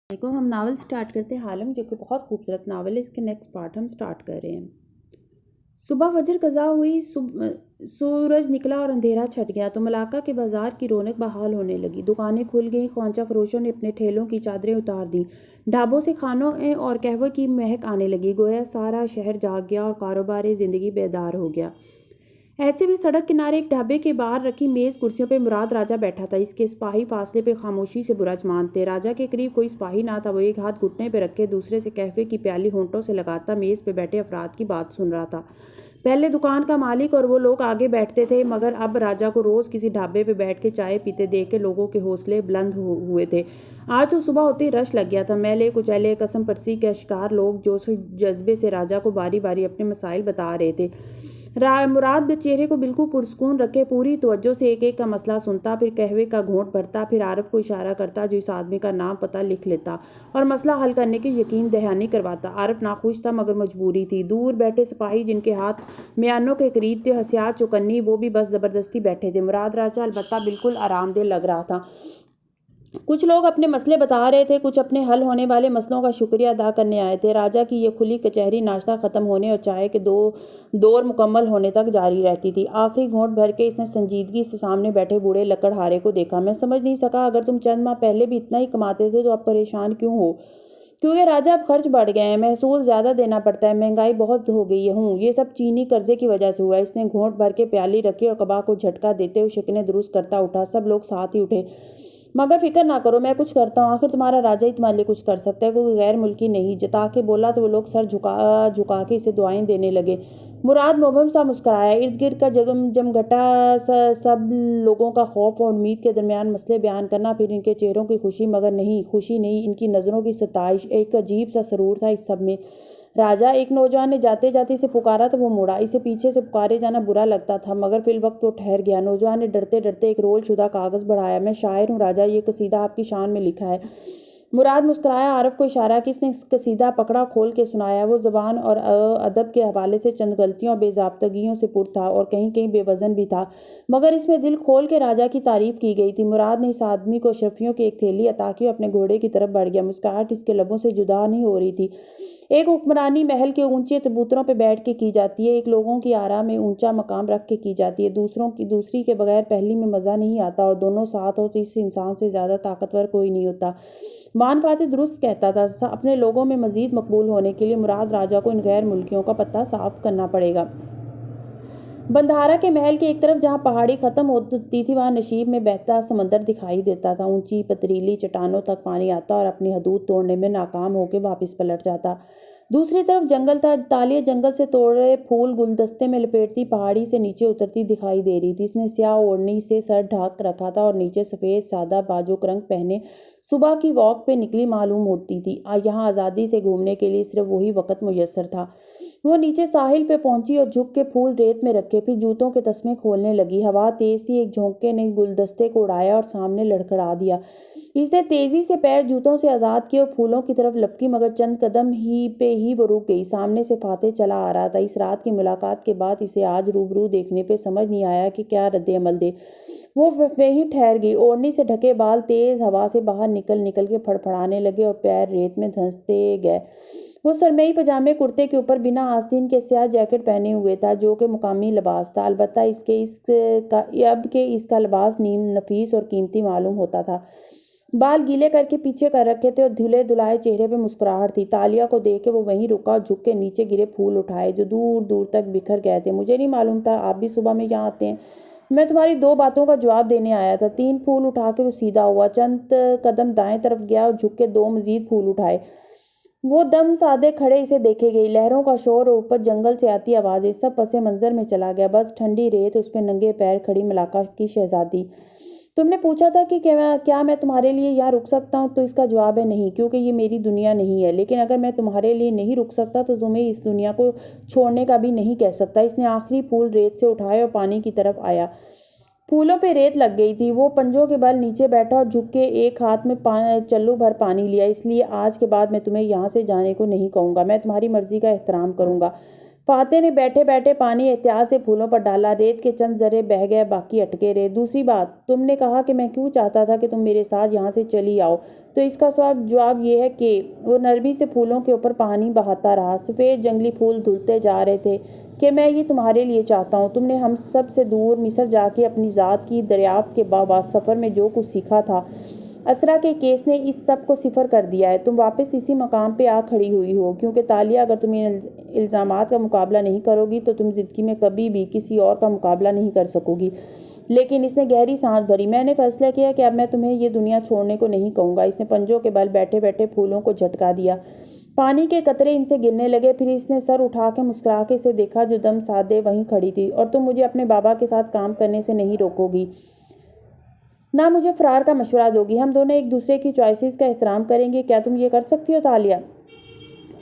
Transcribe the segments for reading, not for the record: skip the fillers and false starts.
کو ہم novel start کرتے ہیں عالم، جو کہ بہت خوبصورت ناول ہے۔ اس کے نیکسٹ پارٹ ہم سٹارٹ کر رہے ہیں۔ صبح فجر قضا ہوئی، سورج نکلا اور اندھیرا چھٹ گیا تو ملاقہ کے بازار کی رونق بحال ہونے لگی۔ دکانیں کھل گئیں، خوانچہ فروشوں نے اپنے ٹھیلوں کی چادریں اتار دیں، ڈھابوں سے کھانوں اور قہوے کی مہک آنے لگی، گویا سارا شہر جاگ گیا اور کاروبار زندگی بیدار ہو گیا۔ ایسے میں سڑک کنارے ایک ڈھابے کے باہر رکھی میز کرسیوں پہ مراد راجہ بیٹھا تھا۔ اس کے سپاہی فاصلے پہ خاموشی سے برجمان تھے۔ راجہ کے قریب کوئی سپاہی نہ تھا۔ وہ ایک ہاتھ گھٹنے پہ رکھے دوسرے سے قہوے کی پیالی ہونٹوں سے لگاتا میز پہ بیٹھے افراد کی بات سن رہا تھا۔ پہلے دکان کا مالک اور وہ لوگ آگے بیٹھتے تھے، مگر اب راجہ کو روز کسی ڈھابے پہ بیٹھ کے چائے پیتے دیکھ کے لوگوں کے حوصلے بلند ہوئے تھے۔ آج تو صبح ہوتے ہی رش لگ گیا تھا۔ میلے کچیلے قسم پرسی کا شکار لوگ جوش و جذبے سے راجہ کو باری باری اپنے مسائل بتا رہے تھے۔ مراد چہرے کو بالکل پرسکون رکھے پوری توجہ سے ایک ایک کا مسئلہ سنتا، پھر قہوے کا گھونٹ بھرتا، پھر عارف کو اشارہ کرتا جو اس آدمی کا نام پتہ لکھ لیتا اور مسئلہ حل کرنے کی یقین دہانی کرواتا۔ عارف ناخوش تھا مگر مجبوری تھی۔ دور بیٹھے سپاہی جن کے ہاتھ میانوں کے قریب تھے، حسیات چوکنی، وہ بھی بس زبردستی بیٹھے تھے۔ مراد راجہ البتہ بالکل آرام دہ لگ رہا تھا۔ کچھ لوگ اپنے مسئلے بتا رہے تھے، کچھ اپنے حل ہونے والے مسئلوں کا شکریہ ادا کرنے آئے تھے۔ راجہ کی یہ کھلی کچہری ناشتہ ختم ہونے اور چائے کے دور مکمل ہونے تک جاری رہتی تھی۔ آخری گھونٹ بھر کے اس نے سنجیدگی سے سامنے بیٹھے بوڑھے لکڑہارے کو دیکھا۔ میں سمجھ نہیں سکا، اگر تم چند ماہ پہلے بھی اتنا ہی کماتے تھے تو اب پریشان کیوں ہو؟ کیونکہ راجہ اب خرچ بڑھ گئے ہیں، محصول زیادہ دینا پڑتا ہے، مہنگائی بہت ہو گئی ہے۔ یہ سب چینی قرضے کی وجہ سے ہوا ہے۔ اس نے گھونٹ بھر کے پیالی رکھی اور کباہ کو جھٹکا دیتے ہوئے شکنیں درست کرتا اٹھا۔ سب لوگ ساتھ ہی اٹھے۔ مگر فکر نہ کرو، میں کچھ کرتا ہوں، آخر تمہارا راجہ ہی تمہارے لیے کچھ کر سکتا ہے، کوئی غیر ملکی نہیں۔ جتا کے بولا تو وہ لوگ سر جھکا کے اسے دعائیں دینے لگے۔ مراد مبہم سا مسکرایا۔ ارد گرد کا جمگھٹا سب لوگوں کا خوف اور امید کے درمیان مسئلے بیان کرنا، پھر ان کے چہروں کی خوشی مگر نہیں، خوشی نہیں، ان کی نظروں کی ستائش۔ ایک عجیب سا سرور تھا اس سب میں۔ راجہ، ایک نوجوان نے جاتے جاتے اسے پکارا تو وہ مڑا۔ اسے پیچھے سے پکارے جانا برا لگتا تھا مگر فی الوقت وہ ٹھہر گیا۔ نوجوان نے ڈرتے ڈرتے ایک رول شدہ کاغذ بڑھایا۔ میں شاعر ہوں راجہ، یہ قصیدہ آپ کی شان میں لکھا ہے۔ مراد مسکرایا۔ عارف کو اشارہ کیا۔ اس نے قصیدہ پکڑا، کھول کے سنایا۔ وہ زبان اور ادب کے حوالے سے چند غلطیوں اور بے ضابطگیوں سے پر تھا اور کہیں کہیں بے وزن بھی تھا، مگر اس میں دل کھول کے راجہ کی تعریف کی گئی تھی۔ مراد نے اس آدمی کو اشرفیوں کی ایک تھیلی عطا کی اور اپنے گھوڑے کی طرف بڑھ گیا۔ مسکراہٹ اس کے لبوں سے جدا نہیں ہو رہی تھی۔ ایک حکمرانی محل کے اونچے چبوتروں پہ بیٹھ کے کی جاتی ہے، ایک لوگوں کی آرا میں اونچا مقام رکھ کے کی جاتی ہے، دوسری کے بغیر پہلی میں مزہ نہیں آتا، اور دونوں ساتھ ہو تو اس انسان سے زیادہ طاقتور کوئی نہیں ہوتا۔ وان فاتح درست کہتا تھا، اپنے لوگوں میں مزید مقبول ہونے کے لیے مراد راجہ کو ان غیر ملکیوں کا پتہ صاف کرنا پڑے گا۔ بندھارا کے محل کے ایک طرف جہاں پہاڑی ختم ہوتی تھی وہاں نشیب میں بہتا سمندر دکھائی دیتا تھا۔ اونچی پتریلی چٹانوں تک پانی آتا اور اپنی حدود توڑنے میں ناکام ہو کے واپس پلٹ جاتا۔ دوسری طرف جنگل تھا، تالے جنگل سے توڑے پھول گلدستے میں لپیٹتی پہاڑی سے نیچے اترتی دکھائی دے رہی تھی۔ اس نے سیاہ اوڑھنی سے سر ڈھانک رکھا تھا اور نیچے سفید سادہ باجوک رنگ پہنے صبح کی واک پہ نکلی معلوم ہوتی تھی۔ یہاں آزادی سے گھومنے کے لیے صرف وہی وقت میسر تھا۔ وہ نیچے ساحل پہ پہنچی اور جھک کے پھول ریت میں رکھے، پھر جوتوں کے تسمے کھولنے لگی۔ ہوا تیز تھی، ایک جھونکے نے گلدستے کو اڑایا اور سامنے لڑکھڑا دیا۔ اس نے تیزی سے پیر جوتوں سے آزاد کیے اور پھولوں کی طرف لپکی، مگر چند قدم ہی پہ ہی وہ رک گئی۔ سامنے سے فاتح چلا آ رہا تھا۔ اس رات کی ملاقات کے بعد اسے آج روبرو دیکھنے پہ سمجھ نہیں آیا کہ کیا رد عمل دے۔ وہ وہیں ٹھہر گئی۔ اوڑھنی سے ڈھکے بال تیز ہوا سے باہر نکل کے پھڑپھڑانے لگے اور پیر ریت میں دھنستے گئے۔ وہ سرمئی پاجامے کرتے کے اوپر بنا آستین کے سیاہ جیکٹ پہنے ہوئے تھا جو کہ مقامی لباس تھا، البتہ اب کہ اس کا لباس نفیس اور قیمتی معلوم ہوتا تھا۔ بال گیلے کر کے پیچھے کر رکھے تھے اور دھلے دھلائے چہرے پہ مسکراہٹ تھی۔ تالیہ کو دیکھ کے وہ وہیں رکا اور جھک کے نیچے گرے پھول اٹھائے جو دور دور تک بکھر گئے تھے۔ مجھے نہیں معلوم تھا آپ بھی صبح میں یہاں آتے ہیں، میں تمہاری 2 باتوں کا جواب دینے آیا تھا۔ 3 پھول اٹھا کے وہ سیدھا ہوا، چند قدم دائیں طرف گیا اور جھک کے 2 مزید پھول اٹھائے۔ وہ دم سادے کھڑے اسے دیکھے گئی، لہروں کا شور اور اوپر جنگل سے آتی آوازیں، سب پس منظر میں چلا گیا۔ بس ٹھنڈی ریت، اس پہ ننگے پیر کھڑی ملاقہ کی شہزادی۔ تم نے پوچھا تھا کہ کیا میں تمہارے لیے یہاں رک سکتا ہوں، تو اس کا جواب ہے نہیں، کیونکہ یہ میری دنیا نہیں ہے، لیکن اگر میں تمہارے لیے نہیں رک سکتا تو تمہیں اس دنیا کو چھوڑنے کا بھی نہیں کہہ سکتا۔ اس نے آخری پھول ریت سے اٹھائے اور پانی کی طرف آیا۔ پھولوں پہ ریت لگ گئی تھی۔ وہ پنجوں کے بل نیچے بیٹھا اور جھک کے ایک ہاتھ میں چلو بھر پانی لیا۔ اس لیے آج کے بعد میں تمہیں یہاں سے جانے کو نہیں کہوں گا، میں تمہاری مرضی کا احترام کروں گا۔ فاتح نے بیٹھے بیٹھے پانی احتیاط سے پھولوں پر ڈالا۔ ریت کے چند ذرے بہہ گئے، باقی اٹکے رہے۔ دوسری بات، تم نے کہا کہ میں کیوں چاہتا تھا کہ تم میرے ساتھ یہاں سے چلی آؤ، تو اس کا جواب یہ ہے کہ وہ نرمی سے پھولوں کے اوپر پانی بہاتا رہا۔ سفید جنگلی پھول دھلتے جا رہے تھے کہ میں یہ تمہارے لیے چاہتا ہوں۔ تم نے ہم سب سے دور مصر جا کے اپنی ذات کی دریافت کے بعد سفر میں جو کچھ سیکھا تھا، اسرا کے کیس نے اس سب کو صفر کر دیا ہے۔ تم واپس اسی مقام پہ آ کھڑی ہوئی ہو، کیونکہ تالیہ اگر تم ان الزامات کا مقابلہ نہیں کرو گی تو تم زندگی میں کبھی بھی کسی اور کا مقابلہ نہیں کر سکو گی۔ لیکن اس نے گہری سانس بھری۔ میں نے فیصلہ کیا کہ اب میں تمہیں یہ دنیا چھوڑنے کو نہیں کہوں گا۔ اس نے پنجوں کے بل بیٹھے بیٹھے پھولوں کو جھٹکا دیا۔ پانی کے قطرے ان سے گرنے لگے۔ پھر اس نے سر اٹھا کے مسکرا کے اسے دیکھا جو دم سادے وہیں کھڑی تھی۔ اور تم مجھے اپنے بابا کے ساتھ کام کرنے سے نہیں روکو گی، نہ مجھے فرار کا مشورہ دو گی۔ ہم دونوں ایک دوسرے کی چوائسز کا احترام کریں گے۔ کیا تم یہ کر سکتی ہو تالیہ؟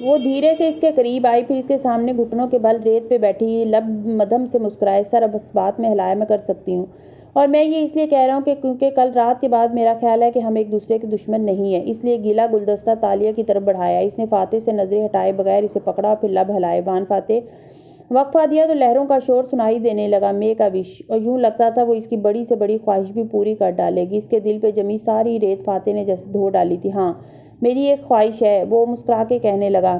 وہ دھیرے سے اس کے قریب آئی، پھر اس کے سامنے گھٹنوں کے بل ریت پہ بیٹھی، لب مدھم سے مسکرائے۔ سر اب اس بات میں ہلایا، میں کر سکتی ہوں، اور میں یہ اس لیے کہہ رہا ہوں کہ کیونکہ کل رات کے بعد میرا خیال ہے کہ ہم ایک دوسرے کے دشمن نہیں ہیں۔ اس لیے گیلا گلدستہ تالیہ کی طرف بڑھایا۔ اس نے فاتح سے نظریں ہٹائے بغیر اسے پکڑا اور پھر لب ہلائے۔ وان فاتح وقفہ دیا تو لہروں کا شور سنائی دینے لگا، میک اے وش، اور یوں لگتا تھا وہ اس کی بڑی سے بڑی خواہش بھی پوری کر ڈالے گی۔ اس کے دل پہ جمی ساری ریت فاتح نے جیسے دھو ڈالی تھی۔ ہاں، میری ایک خواہش ہے، وہ مسکرا کے کہنے لگا۔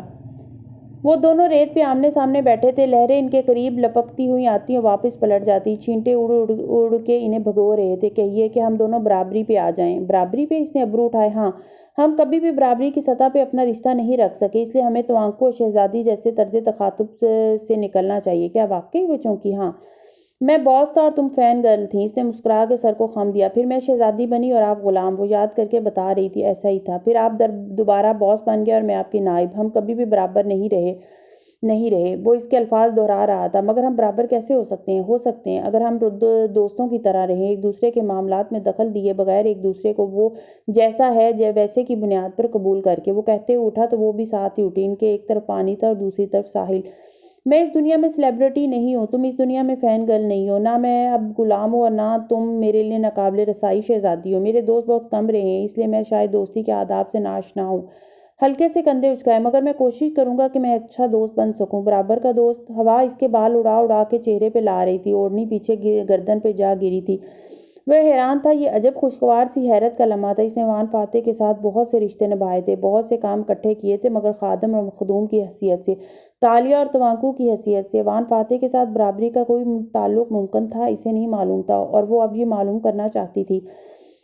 وہ دونوں ریت پہ آمنے سامنے بیٹھے تھے۔ لہریں ان کے قریب لپکتی ہوئی آتی اور واپس پلٹ جاتی۔ چھینٹے اڑ کے انہیں بھگو رہے تھے۔ کہیے کہ ہم دونوں برابری پہ آ جائیں۔ برابری پہ؟ اس نے ابرو اٹھائے۔ ہاں، ہم کبھی بھی برابری کی سطح پہ اپنا رشتہ نہیں رکھ سکے، اس لیے ہمیں توانکو اور شہزادی جیسے طرز تخاطب سے نکلنا چاہیے۔ کیا واقعی؟ وہ چونکی۔ ہاں، میں باس تھا اور تم فین گرل تھیں۔ اس نے مسکرا کے سر کو خم دیا۔ پھر میں شہزادی بنی اور آپ غلام، وہ یاد کر کے بتا رہی تھی۔ ایسا ہی تھا۔ پھر آپ دوبارہ باس بن گئے اور میں آپ کی نائب۔ ہم کبھی بھی برابر نہیں رہے۔ وہ اس کے الفاظ دہرا رہا تھا۔ مگر ہم برابر کیسے ہو سکتے ہیں؟ ہو سکتے ہیں اگر ہم دوستوں کی طرح رہیں، ایک دوسرے کے معاملات میں دخل دیے بغیر ایک دوسرے کو وہ جیسا ہے ویسے کی بنیاد پر قبول کر کے۔ وہ کہتے ہوئے اٹھا تو وہ بھی ساتھ ہی اٹھی۔ ان کے ایک طرف پانی تھا اور دوسری طرف ساحل۔ میں اس دنیا میں سیلیبریٹی نہیں ہوں، تم اس دنیا میں فین گرل نہیں ہو، نہ میں اب غلام ہوں اور نہ تم میرے لیے ناقابل رسائی شہزادی ہو۔ میرے دوست بہت کم رہے ہیں، اس لیے میں شاید دوستی کے آداب سے ناآشنا ہوں۔ ہلکے سے کندھے اچکائے۔ مگر میں کوشش کروں گا کہ میں اچھا دوست بن سکوں، برابر کا دوست۔ ہوا اس کے بال اڑا اڑا کے چہرے پہ لا رہی تھی، اوڑھنی پیچھے گردن پہ جا گری تھی۔ وہ حیران تھا۔ یہ عجب خوشگوار سی حیرت کا لمحہ تھا۔ اس نے وان فاتح کے ساتھ بہت سے رشتے نبھائے تھے، بہت سے کام اکٹھے کیے تھے، مگر خادم اور مخدوم کی حیثیت سے، تالیہ اور توانکو کی حیثیت سے۔ وان فاتح کے ساتھ برابری کا کوئی تعلق ممکن تھا، اسے نہیں معلوم تھا، اور وہ اب یہ معلوم کرنا چاہتی تھی۔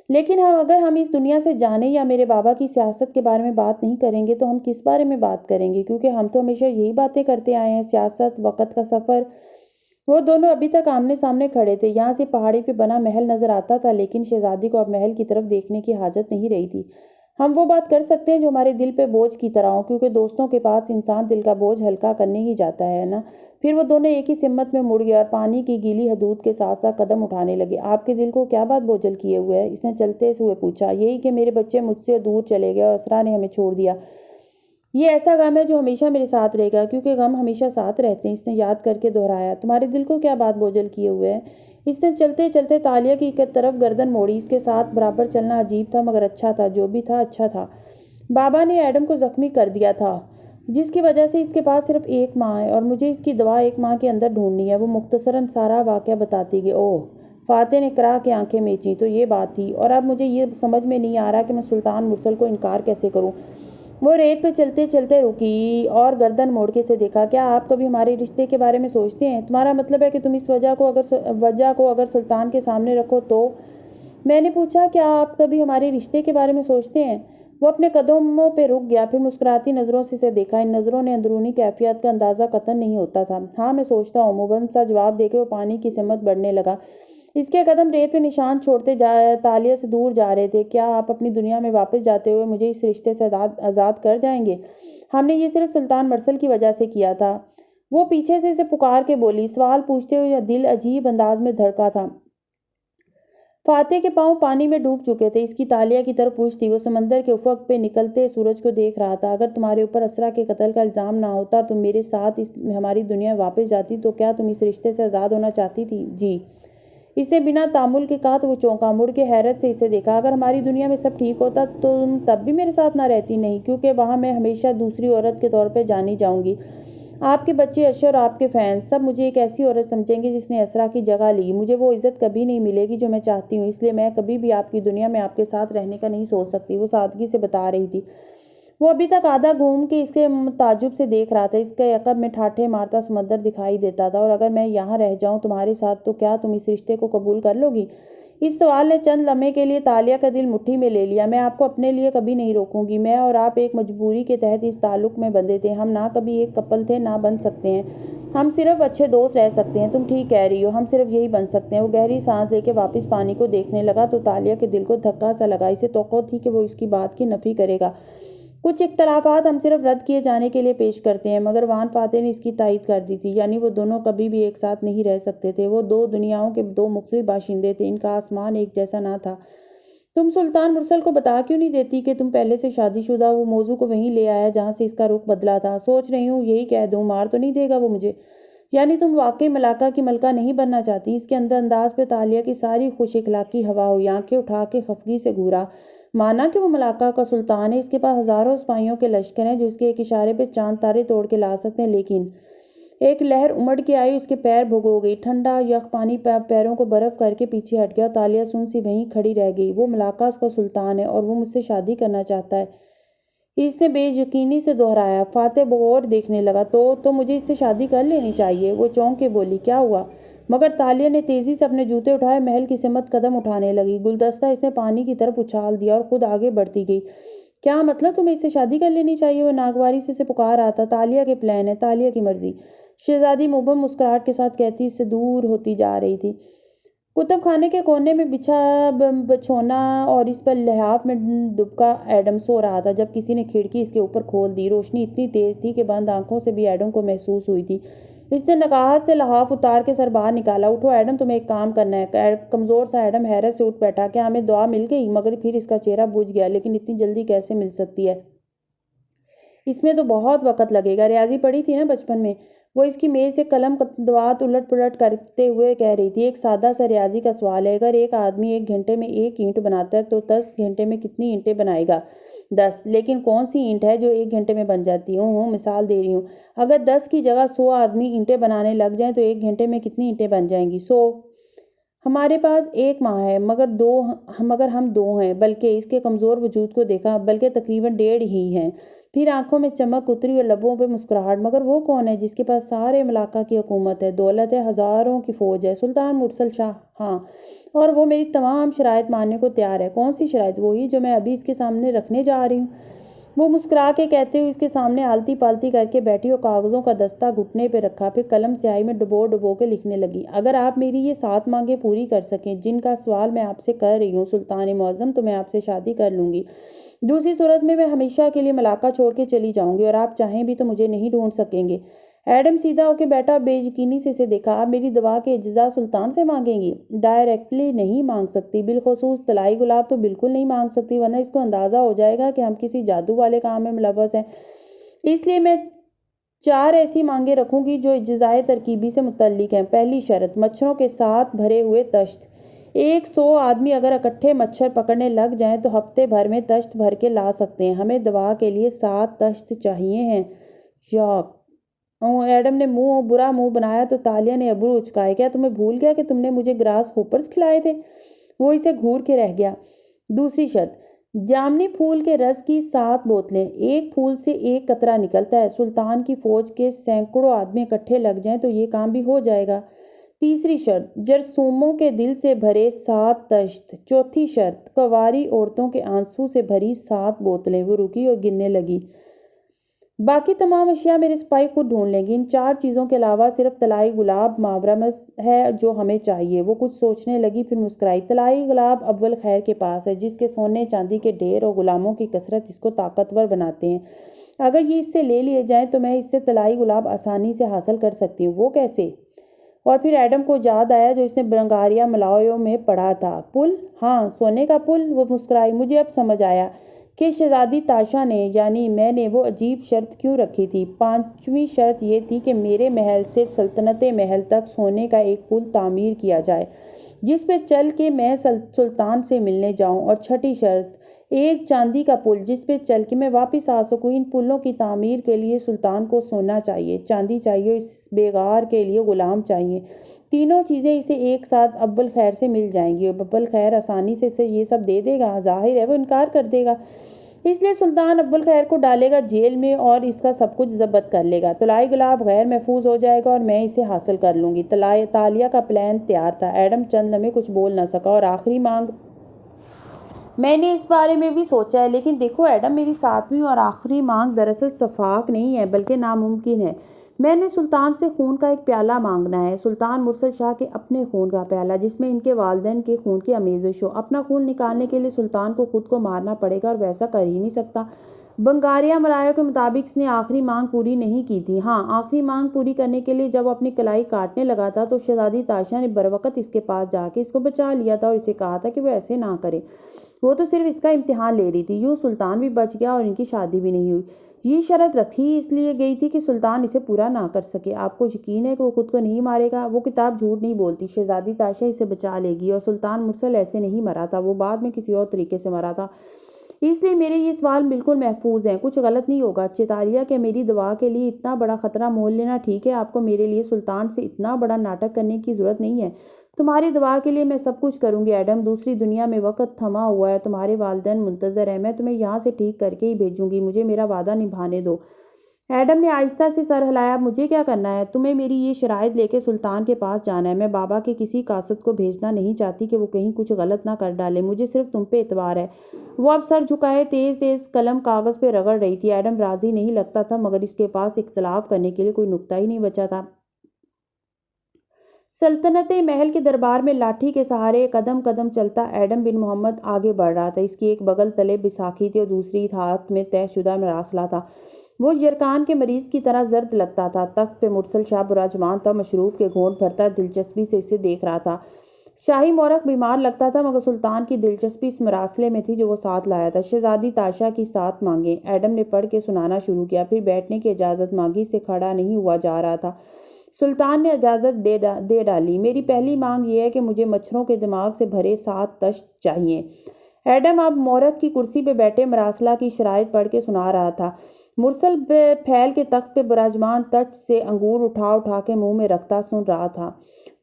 لیکن اگر ہم اس دنیا سے جانے یا میرے بابا کی سیاست کے بارے میں بات نہیں کریں گے تو ہم کس بارے میں بات کریں گے؟ کیونکہ ہم تو ہمیشہ یہی باتیں کرتے آئے ہیں، سیاست، وقت کا سفر۔ وہ دونوں ابھی تک آمنے سامنے کھڑے تھے۔ یہاں سے پہاڑی پہ بنا محل نظر آتا تھا، لیکن شہزادی کو اب محل کی طرف دیکھنے کی حاجت نہیں رہی تھی۔ ہم وہ بات کر سکتے ہیں جو ہمارے دل پہ بوجھ کی طرح ہو، کیونکہ دوستوں کے پاس انسان دل کا بوجھ ہلکا کرنے ہی جاتا ہے نا۔ پھر وہ دونوں ایک ہی سمت میں مڑ گئے اور پانی کی گیلی حدود کے ساتھ ساتھ قدم اٹھانے لگے۔ آپ کے دل کو کیا بات بوجھل کیے ہوئے ہے؟ اس نے چلتے ہوئے پوچھا۔ یہی کہ میرے بچے مجھ سے دور چلے گئے اور اسرا نے ہمیں چھوڑ دیا۔ یہ ایسا غم ہے جو ہمیشہ میرے ساتھ رہے گا، کیونکہ غم ہمیشہ ساتھ رہتے ہیں۔ اس نے یاد کر کے دہرایا۔ تمہارے دل کو کیا بات بوجھل کیے ہوئے ہے؟ اس نے چلتے چلتے تالیہ کی طرف گردن موڑی۔ اس کے ساتھ برابر چلنا عجیب تھا، مگر اچھا تھا۔ جو بھی تھا اچھا تھا۔ بابا نے ایڈم کو زخمی کر دیا تھا، جس کی وجہ سے اس کے پاس صرف ایک ماں ہے، اور مجھے اس کی دوا 1 ماہ کے اندر ڈھونڈنی ہے۔ وہ مختصراً سارا واقعہ بتاتی گئی۔ اوہ! فاتح نے کرا کے آنکھیں میچیں۔ تو یہ بات تھی، اور اب مجھے یہ سمجھ میں نہیں آ رہا کہ میں سلطان مرسل کو انکار کیسے کروں۔ وہ ریت پہ چلتے چلتے رکی اور گردن موڑ کے اسے دیکھا۔ کیا آپ کبھی ہمارے رشتے کے بارے میں سوچتے ہیں؟ تمہارا مطلب ہے کہ تم اس وجہ کو اگر سلطان کے سامنے رکھو تو؟ میں نے پوچھا، کیا آپ کبھی ہمارے رشتے کے بارے میں سوچتے ہیں؟ وہ اپنے قدموں پہ رک گیا، پھر مسکراتی نظروں سے اسے دیکھا۔ ان نظروں نے اندرونی کیفیت کا اندازہ قطعاً نہیں ہوتا تھا۔ ہاں، میں سوچتا ہوں، مبہم سا جواب دے کے وہ پانی کی سمت بڑھنے لگا۔ اس کے قدم ریت پہ نشان چھوڑتے تالیہ سے دور جا رہے تھے۔ کیا آپ اپنی دنیا میں واپس جاتے ہوئے مجھے اس رشتے سے آزاد کر جائیں گے؟ ہم نے یہ صرف سلطان مرسل کی وجہ سے کیا تھا۔ وہ پیچھے سے اسے پکار کے بولی، سوال پوچھتے ہوئے دل عجیب انداز میں دھڑکا تھا۔ فاتح کے پاؤں پانی میں ڈوب چکے تھے۔ اس کی تالیہ کی طرف پوچھ تھی۔ وہ سمندر کے افق پہ نکلتے سورج کو دیکھ رہا تھا۔ اگر تمہارے اوپر اسرا کے قتل کا الزام نہ ہوتا، تم میرے ساتھ ہماری دنیا میں واپس جاتی، تو کیا تم اس رشتے سے آزاد ہونا چاہتی تھی؟ جی۔ اس نے بنا تامل کے کہا تو وہ چونکا، مڑ کے حیرت سے اسے دیکھا۔ اگر ہماری دنیا میں سب ٹھیک ہوتا تو تم تب بھی میرے ساتھ نہ رہتی؟ نہیں، کیونکہ وہاں میں ہمیشہ دوسری عورت کے طور پہ جانی جاؤں گی۔ آپ کے بچے اشر اور آپ کے فینس سب مجھے ایک ایسی عورت سمجھیں گے جس نے اسرا کی جگہ لی. مجھے وہ عزت کبھی نہیں ملے گی جو میں چاہتی ہوں، اس لیے میں کبھی بھی آپ کی دنیا میں آپ کے ساتھ رہنے کا نہیں سوچ سکتی. وہ سادگی سے بتا رہی تھی. وہ ابھی تک آدھا گھوم کے اس کے تعجب سے دیکھ رہا تھا. اس کے عقب میں ٹھاٹھے مارتا سمندر دکھائی دیتا تھا. اور اگر میں یہاں رہ جاؤں تمہارے ساتھ تو کیا تم اس رشتے کو قبول کر لو گی؟ اس سوال نے چند لمحے کے لیے تالیہ کا دل مٹھی میں لے لیا. میں آپ کو اپنے لیے کبھی نہیں روکوں گی. میں اور آپ ایک مجبوری کے تحت اس تعلق میں بندھے تھے. ہم نہ کبھی ایک کپل تھے نہ بن سکتے ہیں. ہم صرف اچھے دوست رہ سکتے ہیں. تم ٹھیک کہہ رہی ہو، ہم صرف یہی بن سکتے ہیں. وہ گہری سانس لے کے واپس پانی کو دیکھنے لگا تو تالیہ کے دل کو دھکا سا لگا. اسے توقع تھی کہ وہ اس کی بات کی نفی کرے گا. کچھ اختلافات ہم صرف رد کیے جانے کے لیے پیش کرتے ہیں، مگر وان فاتح نے اس کی تائید کر دی تھی. یعنی وہ دونوں کبھی بھی ایک ساتھ نہیں رہ سکتے تھے. وہ دو دنیاؤں کے دو مختلف باشندے تھے. ان کا آسمان ایک جیسا نہ تھا. تم سلطان مرسل کو بتا کیوں نہیں دیتی کہ تم پہلے سے شادی شدہ؟ وہ موضوع کو وہیں لے آیا جہاں سے اس کا رخ بدلا تھا. سوچ رہی ہوں یہی کہہ دوں. مار تو نہیں دے گا وہ مجھے؟ یعنی تم واقعی ملاقہ کی ملکہ نہیں بننا چاہتی؟ اس کے انداز پہ تالیہ کی ساری خوش اخلاقی ہوا ہوئی. آنکھیں اٹھا کے خفگی سے گھورا. مانا کہ وہ ملاقہ کا سلطان ہے. اس کے پاس ہزاروں سپاہیوں کے لشکر ہیں جو اس کے ایک اشارے پہ چاند تارے توڑ کے لا سکتے ہیں. لیکن ایک لہر امڑ کے آئی، اس کے پیر بھگو گئی. ٹھنڈا یخ پانی پیروں کو برف کر کے پیچھے ہٹ گیا. تالیہ سن سی وہیں کھڑی رہ گئی. وہ ملاقہ کا سلطان ہے اور وہ مجھ سے شادی کرنا چاہتا ہے، اس نے بے یقینی سے دہرایا. فاتح بغور دیکھنے لگا. تو مجھے اس سے شادی کر لینی چاہیے. وہ چونک کے بولی. کیا ہوا؟ مگر تالیہ نے تیزی سے اپنے جوتے اٹھائے. محل کی سمت قدم اٹھانے لگی. گلدستہ اس نے پانی کی طرف اچھال دیا اور خود آگے بڑھتی گئی. کیا مطلب تمہیں اس سے شادی کر لینی چاہیے؟ وہ ناگواری سے اسے پکار رہا تھا. تالیہ کے پلان ہے، تالیہ کی مرضی. شہزادی مبہم مسکراہٹ کے ساتھ کہتی اس سے دور ہوتی جا رہی تھی. کتب خانے کے کونے میں بچھا بچھونا اور اس پر لحاف میں دبکا ایڈم سو رہا تھا جب کسی نے کھڑکی اس کے اوپر کھول دی. روشنی اتنی تیز تھی کہ بند آنکھوں سے بھی ایڈم کو محسوس ہوئی تھی. اس نے نقاہت سے لحاف اتار کے سر باہر نکالا. اٹھو ایڈم، تمہیں ایک کام کرنا ہے. کمزور سا ایڈم حیرت سے اٹھ بیٹھا. کیا ہمیں دعا مل گئی؟ مگر پھر اس کا چہرہ بجھ گیا. لیکن اتنی جلدی کیسے مل سکتی ہے؟ اس میں تو بہت وقت لگے گا. ریاضی پڑھی تھی نا بچپن میں؟ وہ اس کی میز سے قلم خطوات الٹ پلٹ کرتے ہوئے کہہ رہی تھی. ایک سادہ سا ریاضی کا سوال ہے. اگر ایک آدمی 1 گھنٹے میں 1 اینٹ بناتا ہے تو 10 گھنٹے میں کتنی اینٹیں بنائے گا؟ 10. لیکن کون سی اینٹ ہے جو 1 گھنٹے میں بن جاتی ہے؟ مثال دے رہی ہوں. اگر 10 کی جگہ 100 آدمی اینٹیں بنانے لگ جائیں تو 1 گھنٹے میں کتنی اینٹیں بن جائیں گی؟ 100. ہمارے پاس 1 ماہ ہے مگر ہم 2 ہیں. بلکہ اس کے کمزور وجود کو دیکھا. بلکہ تقریباً 1.5 ہی ہیں. پھر آنکھوں میں چمک اتری اور لبوں پہ مسکراہٹ. مگر وہ کون ہے جس کے پاس سارے ملاقہ کی حکومت ہے، دولت ہے، ہزاروں کی فوج ہے؟ سلطان مرسل شاہ. ہاں، اور وہ میری تمام شرائط ماننے کو تیار ہے. کون سی شرائط؟ وہی جو میں ابھی اس کے سامنے رکھنے جا رہی ہوں. وہ مسکرا کے کہتے ہوئے اس کے سامنے آلتی پالتی کر کے بیٹھی اور کاغذوں کا دستہ گھٹنے پہ رکھا. پھر قلم سیاہی میں ڈبو کے لکھنے لگی. اگر آپ میری یہ 7 مانگیں پوری کر سکیں جن کا سوال میں آپ سے کر رہی ہوں سلطان معظم، تو میں آپ سے شادی کر لوں گی. دوسری صورت میں ہمیشہ کے لیے ملاقہ چھوڑ کے چلی جاؤں گی اور آپ چاہیں بھی تو مجھے نہیں ڈھونڈ سکیں گے. ایڈم سیدھا ہو کے بیٹھا. بے یقینی سے اسے دیکھا. آپ میری دعا کے اجزاء سلطان سے مانگیں گی؟ ڈائریکٹلی نہیں مانگ سکتی. بالخصوص طلائی گلاب تو بالکل نہیں مانگ سکتی، ورنہ اس کو اندازہ ہو جائے گا کہ ہم کسی جادو والے کام میں ملوث ہیں. اس لیے میں 4 ایسی مانگیں رکھوں گی جو اجزائے ترکیبی سے متعلق ہیں. پہلی شرط: مچھروں کے ساتھ بھرے ہوئے تشت. 100 آدمی اگر اکٹھے مچھر پکڑنے لگ جائیں تو ہفتے بھر میں تشت بھر کے لا سکتے ہیں. ہمیں دوا کے لیے 7 تشت چاہیے ہیں. یاک! ایڈم نے برا منہ بنایا تو تالیہ نے ابرو اچکائے. کیا تمہیں بھول گیا کہ تم نے مجھے گراس ہوپرز کھلائے تھے؟ وہ اسے گھور کے رہ گیا. دوسری شرط: جامنی پھول کے رس کی 7 بوتلیں. 1 پھول سے 1 قطرہ نکلتا ہے. سلطان کی فوج کے سینکڑوں آدمی اکٹھے لگ جائیں تو یہ کام بھی ہو جائے گا. تیسری شرط: جرثوموں کے دل سے بھرے 7 تشت. چوتھی شرط: کنواری عورتوں کے آنسو سے بھری 7 بوتلیں. وہ رکی اور گننے لگی. باقی تمام اشیاء میرے سپاہی خود ڈھونڈ لیں گے. ان 4 چیزوں کے علاوہ صرف طلائی گلاب ماورمس ہے جو ہمیں چاہیے. وہ کچھ سوچنے لگی پھر مسکرائی. طلائی گلاب اول خیر کے پاس ہے جس کے سونے چاندی کے ڈھیر اور غلاموں کی کثرت اس کو طاقتور بناتے ہیں. اگر یہ اس سے لے لیے جائیں تو میں اس سے طلائی گلاب آسانی سے حاصل کر سکتی ہوں. وہ کیسے؟ اور پھر ایڈم کو یاد آیا جو اس نے برنگاریا ملاؤیوں میں پڑھا تھا. پل؟ ہاں، سونے کا پل. وہ مسکرائی. مجھے اب سمجھ آیا کہ شہزادی تاشا نے یعنی میں نے وہ عجیب شرط کیوں رکھی تھی. 5ویں شرط یہ تھی کہ میرے محل سے سلطنت محل تک سونے کا ایک پل تعمیر کیا جائے جس پہ چل کے میں سلطان سے ملنے جاؤں. اور 6ٹھی شرط: ایک چاندی کا پل جس پہ چل کے میں واپس آ سکوں۔ ان پلوں کی تعمیر کے لیے سلطان کو سونا چاہیے، چاندی چاہیے، اس بیگار کے لیے غلام چاہیے۔ تینوں چیزیں اسے ایک ساتھ اول خیر سے مل جائیں گی، اور اول خیر آسانی سے اسے یہ سب دے دے گا؟ ظاہر ہے وہ انکار کر دے گا۔ اس لیے سلطان اول خیر کو ڈالے گا جیل میں اور اس کا سب کچھ ضبط کر لے گا۔ طلائی گلاب غیر محفوظ ہو جائے گا اور میں اسے حاصل کر لوں گی۔ تالیہ کا پلان تیار تھا۔ ایڈم چند لمحے کچھ بول نہ سکا۔ اور آخری مانگ؟ میں نے اس بارے میں بھی سوچا ہے، لیکن دیکھو ایڈم، میری ساتویں اور آخری مانگ دراصل شفاق نہیں ہے بلکہ ناممکن ہے۔ میں نے سلطان سے خون کا ایک پیالہ مانگنا ہے، سلطان مرسل شاہ کے اپنے خون کا پیالہ، جس میں ان کے والدین کے خون کی آمیزش ہو۔ اپنا خون نکالنے کے لیے سلطان کو خود کو مارنا پڑے گا، اور ویسا کر ہی نہیں سکتا۔ بنگاریہ مرایوں کے مطابق اس نے آخری مانگ پوری نہیں کی تھی۔ ہاں، آخری مانگ پوری کرنے کے لیے جب وہ اپنی کلائی کاٹنے لگا تھا تو شہزادی تاشا نے بروقت اس کے پاس جا کے اس کو بچا لیا تھا اور اسے کہا تھا کہ وہ ایسے نہ کرے، وہ تو صرف اس کا امتحان لے رہی تھی۔ یوں سلطان بھی بچ گیا اور ان کی شادی بھی نہیں ہوئی۔ یہ شرط رکھی اس لیے گئی تھی کہ سلطان اسے پورا نہ کر سکے۔ آپ کو یقین ہے کہ وہ خود کو نہیں مارے گا؟ وہ کتاب جھوٹ نہیں بولتی، شہزادی تاشا اسے بچا لے گی، اور سلطان مرسل ایسے نہیں مرا تھا، وہ بعد میں کسی اور طریقے سے مرا تھا۔ اس لیے میرے یہ سوال بالکل محفوظ ہیں، کچھ غلط نہیں ہوگا۔ چیتالیہ کہ میری دعا کے لیے اتنا بڑا خطرہ مول لینا ٹھیک ہے؟ آپ کو میرے لیے سلطان سے اتنا بڑا ناٹک کرنے کی ضرورت نہیں ہے۔ تمہاری دعا کے لیے میں سب کچھ کروں گی ایڈم۔ دوسری دنیا میں وقت تھما ہوا ہے، تمہارے والدین منتظر ہیں، میں تمہیں یہاں سے ٹھیک کر کے ہی بھیجوں گی، مجھے میرا وعدہ نبھانے دو۔ ایڈم نے آہستہ سے سر ہلایا۔ مجھے کیا کرنا ہے؟ تمہیں میری یہ شرائط لے کے سلطان کے پاس جانا ہے۔ میں بابا کے کسی قاصد کو بھیجنا نہیں چاہتی کہ وہ کہیں کچھ غلط نہ کر ڈالے، مجھے صرف تم پہ اعتبار ہے۔ وہ اب سر جھکائے تیز تیز قلم کاغذ پہ رگڑ رہی تھی۔ ایڈم راضی نہیں لگتا تھا، مگر اس کے پاس اختلاف کرنے کے لیے کوئی نقطہ ہی نہیں بچا تھا۔ سلطنت محل کے دربار میں لاٹھی کے سہارے قدم قدم چلتا ایڈم بن محمد آگے بڑھ رہا تھا۔ اس کی ایک بغل تلے بیساکھی تھی اور دوسری ہاتھ میں طے شدہ مراسلہ تھا۔ وہ یرکان کے مریض کی طرح زرد لگتا تھا۔ تخت پہ مرسل شاہ براجمان تھا، مشروب کے گھونٹ بھرتا دلچسپی سے اسے دیکھ رہا تھا۔ شاہی مورخ بیمار لگتا تھا، مگر سلطان کی دلچسپی اس مراسلے میں تھی جو وہ ساتھ لایا تھا۔ شہزادی تاشا کی 7 مانگیں، ایڈم نے پڑھ کے سنانا شروع کیا، پھر بیٹھنے کی اجازت مانگی۔ اس سے کھڑا نہیں ہوا جا رہا تھا۔ سلطان نے اجازت دے ڈالی۔ میری پہلی مانگ یہ ہے کہ مجھے مچھروں کے دماغ سے بھرے 7 تشت چاہیے۔ ایڈم اب مورخ کی کرسی پہ بیٹھے مراسلہ کی شرائط پڑھ کے سنا رہا تھا۔ مرسل پھیل کے تخت پہ براجمان تشت سے انگور اٹھا اٹھا کے منہ میں رکھتا سن رہا تھا۔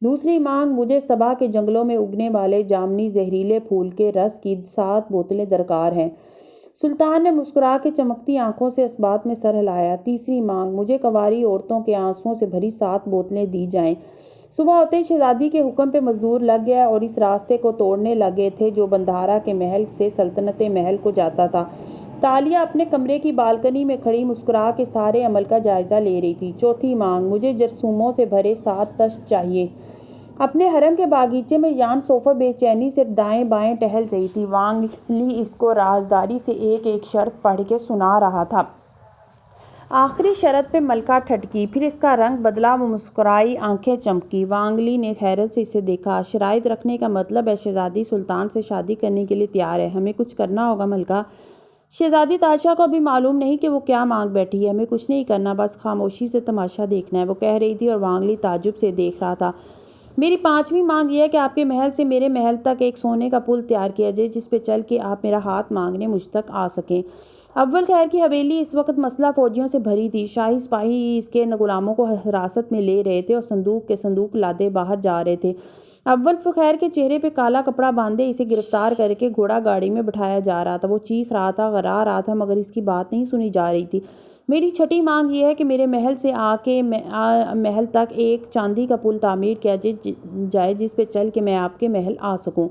دوسری مانگ، مجھے سبا کے جنگلوں میں اگنے والے جامنی زہریلے پھول کے رس کی 7 بوتلیں درکار ہیں۔ سلطان نے مسکرا کے چمکتی آنکھوں سے اس بات میں سر ہلایا۔ تیسری مانگ، مجھے کنواری عورتوں کے آنسوؤں سے بھری 7 بوتلیں دی جائیں۔ صبح ہوتے ہی شہزادی کے حکم پہ مزدور لگ گیا اور اس راستے کو توڑنے لگے تھے جو بندھارا کے محل سے سلطنت محل کو جاتا تھا۔ تالیہ اپنے کمرے کی بالکنی میں کھڑی مسکرا کے سارے عمل کا جائزہ لے رہی تھی۔ چوتھی مانگ، مجھے جرثوموں سے بھرے 7 تشت چاہیے۔ اپنے حرم کے باغیچے میں یان صوفہ بے چینی سے دائیں بائیں ٹہل رہی تھی۔ وانگ لی اس کو رازداری سے ایک ایک شرط پڑھ کے سنا رہا تھا۔ آخری شرط پہ ملکہ ٹھٹکی، پھر اس کا رنگ بدلا، وہ مسکرائی، آنکھیں چمکی۔ وانگ لی نے حیرت سے اسے دیکھا۔ شرائط رکھنے کا مطلب ہے شہزادی سلطان سے شادی کرنے کے لیے تیار ہے، ہمیں کچھ کرنا ہوگا ملکہ۔ شہزادی تاشا کو ابھی معلوم نہیں کہ وہ کیا مانگ بیٹھی ہے۔ ہمیں کچھ نہیں کرنا، بس خاموشی سے تماشا دیکھنا ہے، وہ کہہ رہی تھی، اور وانگ لی تعجب سے دیکھ رہا تھا۔ میری 5ویں مانگ یہ ہے کہ آپ کے محل سے میرے محل تک ایک سونے کا پل تیار کیا جائے جس پہ چل کے آپ میرا ہاتھ مانگنے مجھ تک آ سکیں۔ اول خیر کی حویلی اس وقت مسلح فوجیوں سے بھری تھی۔ شاہی سپاہی اس کے غلاموں کو حراست میں لے رہے تھے اور صندوق کے صندوق لادے باہر جا رہے تھے۔ اول خیر کے چہرے پہ کالا کپڑا باندھے اسے گرفتار کر کے گھوڑا گاڑی میں بٹھایا جا رہا تھا۔ وہ چیخ رہا تھا، غرا رہا تھا، مگر اس کی بات نہیں سنی جا رہی تھی۔ میری 6ٹھی مانگ یہ ہے کہ میرے محل سے آ کے محل تک ایک چاندی کا پل تعمیر کیا جائے جس پہ چل کے میں آپ کے محل آ سکوں۔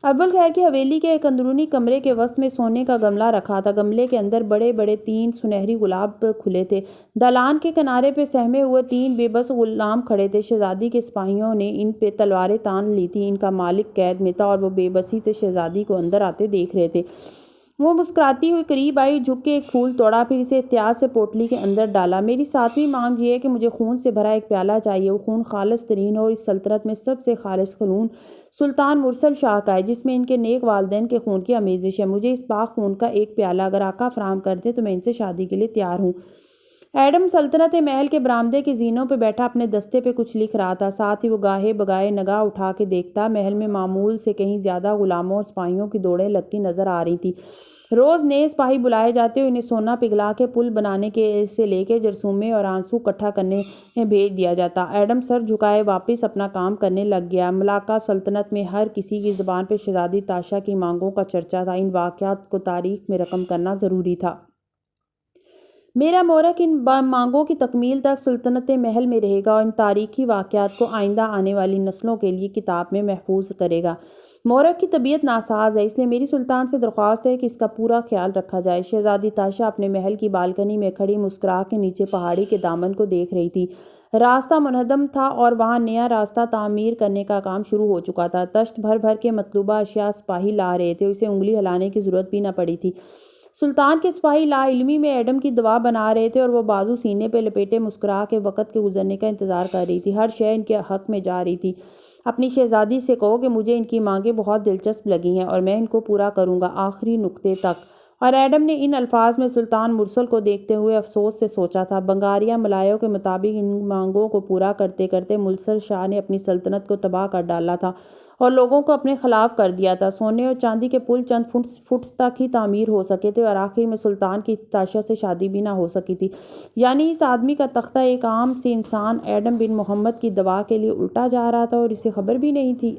اول خیر کی حویلی کے ایک اندرونی کمرے کے وسط میں سونے کا گملہ رکھا تھا۔ گملے کے اندر بڑے بڑے 3 سنہری گلاب کھلے تھے۔ دالان کے کنارے پہ سہمے ہوئے 3 بے بس غلام کھڑے تھے۔ شہزادی کے سپاہیوں نے ان پہ تلواریں تان لی تھیں۔ ان کا مالک قید میں تھا اور وہ بے بسی سے شہزادی کو اندر آتے دیکھ رہے تھے۔ وہ مسکراتی ہوئی قریب آئی، جھک کے ایک پھول توڑا، پھر اسے احتیاط سے پوٹلی کے اندر ڈالا۔ میری 7ویں مانگ یہ ہے کہ مجھے خون سے بھرا ایک پیالہ چاہیے۔ وہ خون خالص ترین ہو اور اس سلطنت میں سب سے خالص خون سلطان مرسل شاہ کا ہے جس میں ان کے نیک والدین کے خون کی آمیزش ہے۔ مجھے اس پاک خون کا ایک پیالہ اگر آقا فراہم کر دیں تو میں ان سے شادی کے لیے تیار ہوں۔ ایڈم سلطنت محل کے برآمدے کے زینوں پہ بیٹھا اپنے دستے پہ کچھ لکھ رہا تھا، ساتھ ہی وہ گاہے بگاہے نگاہ اٹھا کے دیکھتا۔ محل میں معمول سے کہیں زیادہ غلاموں اور سپاہیوں کی دوڑیں لگتی نظر آ رہی تھی۔ روز نئے سپاہی بلائے جاتے، انہیں سونا پگھلا کے پل بنانے سے لے کے جرثومے اور آنسو اکٹھا کرنے بھیج دیا جاتا۔ ایڈم سر جھکائے واپس اپنا کام کرنے لگ گیا۔ ملاکا سلطنت میں ہر کسی کی زبان پہ شہزادی تاشا کی مانگوں کا چرچا تھا۔ ان واقعات کو تاریخ میں رقم کرنا ضروری تھا۔ میرا مورخ ان مانگوں کی تکمیل تک سلطنت محل میں رہے گا اور ان تاریخی واقعات کو آئندہ آنے والی نسلوں کے لیے کتاب میں محفوظ کرے گا۔ مورخ کی طبیعت ناساز ہے، اس لیے میری سلطان سے درخواست ہے کہ اس کا پورا خیال رکھا جائے۔ شہزادی تاشا اپنے محل کی بالکنی میں کھڑی مسکرا کے نیچے پہاڑی کے دامن کو دیکھ رہی تھی۔ راستہ منہدم تھا اور وہاں نیا راستہ تعمیر کرنے کا کام شروع ہو چکا تھا۔ دشت بھر بھر کے مطلوبہ اشیاء سپاہی لا رہے تھے، اسے انگلی ہلانے کی ضرورت بھی نہ پڑی تھی۔ سلطان کے سپاہی لا علمی میں ایڈم کی دوا بنا رہے تھے اور وہ بازو سینے پہ لپیٹے مسکرا کے وقت کے گزرنے کا انتظار کر رہی تھی۔ ہر شے ان کے حق میں جا رہی تھی۔ اپنی شہزادی سے کہو کہ مجھے ان کی مانگیں بہت دلچسپ لگی ہیں اور میں ان کو پورا کروں گا، آخری نقطے تک۔ اور ایڈم نے ان الفاظ میں سلطان مرسل کو دیکھتے ہوئے افسوس سے سوچا تھا۔ بنگاریہ ملایوں کے مطابق ان مانگوں کو پورا کرتے کرتے مرسل شاہ نے اپنی سلطنت کو تباہ کر ڈالا تھا اور لوگوں کو اپنے خلاف کر دیا تھا۔ سونے اور چاندی کے پل چند فٹ تک ہی تعمیر ہو سکے تھے اور آخر میں سلطان کی تاشا سے شادی بھی نہ ہو سکی تھی۔ یعنی اس آدمی کا تختہ ایک عام سے انسان ایڈم بن محمد کی دوا کے لیے الٹا جا رہا تھا اور اسے خبر بھی نہیں تھی۔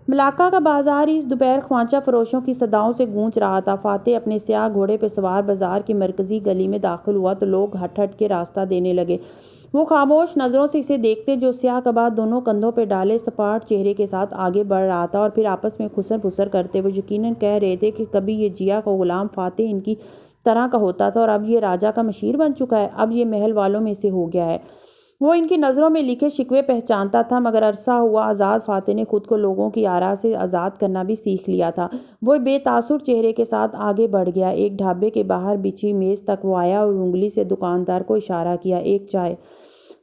ملاکا کا بازار اس دوپہر خوانچہ فروشوں کی صداؤں سے گونج رہا تھا۔ فاتح اپنے سیاہ گھوڑے پہ سوار بازار کی مرکزی گلی میں داخل ہوا تو لوگ ہٹ ہٹ کے راستہ دینے لگے۔ وہ خاموش نظروں سے اسے دیکھتے جو سیاہ قبا دونوں کندھوں پہ ڈالے سپاٹ چہرے کے ساتھ آگے بڑھ رہا تھا اور پھر آپس میں خسر پھسر کرتے وہ یقیناً کہہ رہے تھے کہ کبھی یہ جیا کا غلام فاتح ان کی طرح کا ہوتا تھا اور اب یہ راجا کا مشیر بن چکا ہے، اب یہ محل والوں میں سے ہو گیا ہے۔ وہ ان کی نظروں میں لکھے شکوے پہچانتا تھا، مگر عرصہ ہوا آزاد فاتح نے خود کو لوگوں کی آراء سے آزاد کرنا بھی سیکھ لیا تھا۔ وہ بے تاثر چہرے کے ساتھ آگے بڑھ گیا۔ ایک ڈھابے کے باہر بچھی میز تک وہ آیا اور انگلی سے دکاندار کو اشارہ کیا، ایک چائے۔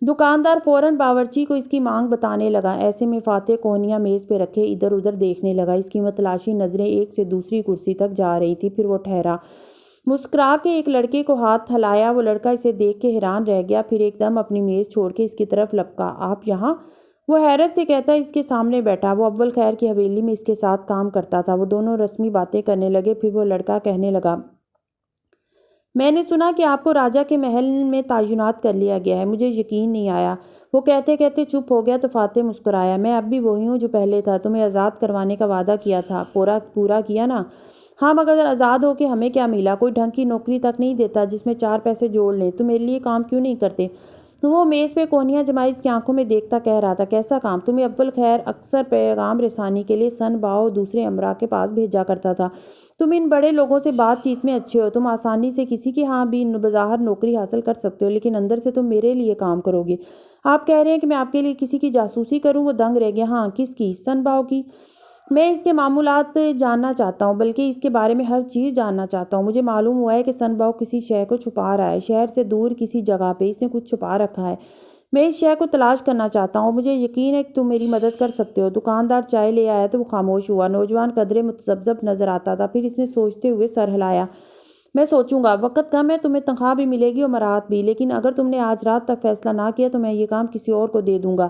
دکاندار فوراً باورچی کو اس کی مانگ بتانے لگا۔ ایسے میں فاتح کوہنیاں میز پہ رکھے ادھر ادھر دیکھنے لگا۔ اس کی متلاشی نظریں ایک سے دوسری کرسی تک جا رہی تھی، پھر وہ ٹھہرا، مسکرا کے ایک لڑکے کو ہاتھ ہلایا۔ وہ لڑکا اسے دیکھ کے حیران رہ گیا، پھر ایک دم اپنی میز چھوڑ کے اس کی طرف لپکا۔ آپ یہاں؟ وہ حیرت سے کہتا اس کے سامنے بیٹھا۔ وہ اول خیر کی حویلی میں اس کے ساتھ کام کرتا تھا۔ وہ دونوں رسمی باتیں کرنے لگے، پھر وہ لڑکا کہنے لگا، میں نے سنا کہ آپ کو راجا کے محل میں تعینات کر لیا گیا ہے، مجھے یقین نہیں آیا۔ وہ کہتے کہتے چپ ہو گیا تو فاتح مسکرایا، میں اب بھی وہی ہوں جو پہلے تھا، تمہیں آزاد کروانے کا وعدہ کیا تھا، پورا کیا نا؟ ہاں، مگر آزاد ہو کے ہمیں کیا ملا؟ کوئی ڈھنگ کی نوکری تک نہیں دیتا جس میں 4 پیسے جوڑ لیں۔ تم میرے لیے کام کیوں نہیں کرتے؟ وہ میز پہ کونیاں جمائی اس کی آنکھوں میں دیکھتا کہہ رہا تھا، کیسا کام؟ تمہیں اول خیر اکثر پیغام رسانی کے لیے سن باؤ دوسرے امراء کے پاس بھیجا کرتا تھا۔ تم ان بڑے لوگوں سے بات چیت میں اچھے ہو، تم آسانی سے کسی کے ہاں بھی بظاہر نوکری حاصل کر سکتے ہو، لیکن اندر سے تم میرے لیے کام کرو گے۔ آپ کہہ رہے ہیں کہ میں آپ کے لیے کسی کی جاسوسی کروں؟ وہ دنگ رہ گیا۔ ہاں، کس کی؟ سن باؤ کی؟ میں اس کے معمولات جاننا چاہتا ہوں، بلکہ اس کے بارے میں ہر چیز جاننا چاہتا ہوں۔ مجھے معلوم ہوا ہے کہ سن باؤ کسی شے کو چھپا رہا ہے، شہر سے دور کسی جگہ پہ اس نے کچھ چھپا رکھا ہے۔ میں اس شے کو تلاش کرنا چاہتا ہوں، مجھے یقین ہے کہ تم میری مدد کر سکتے ہو۔ دکاندار چائے لے آیا تو وہ خاموش ہوا۔ نوجوان قدرے متذبذب نظر آتا تھا، پھر اس نے سوچتے ہوئے سر ہلایا، میں سوچوں گا، وقت کم ہے، تمہیں تنخواہ بھی ملے گی اور مراحت بھی، لیکن اگر تم نے آج رات تک فیصلہ نہ کیا تو میں یہ کام کسی اور کو دے دوں گا۔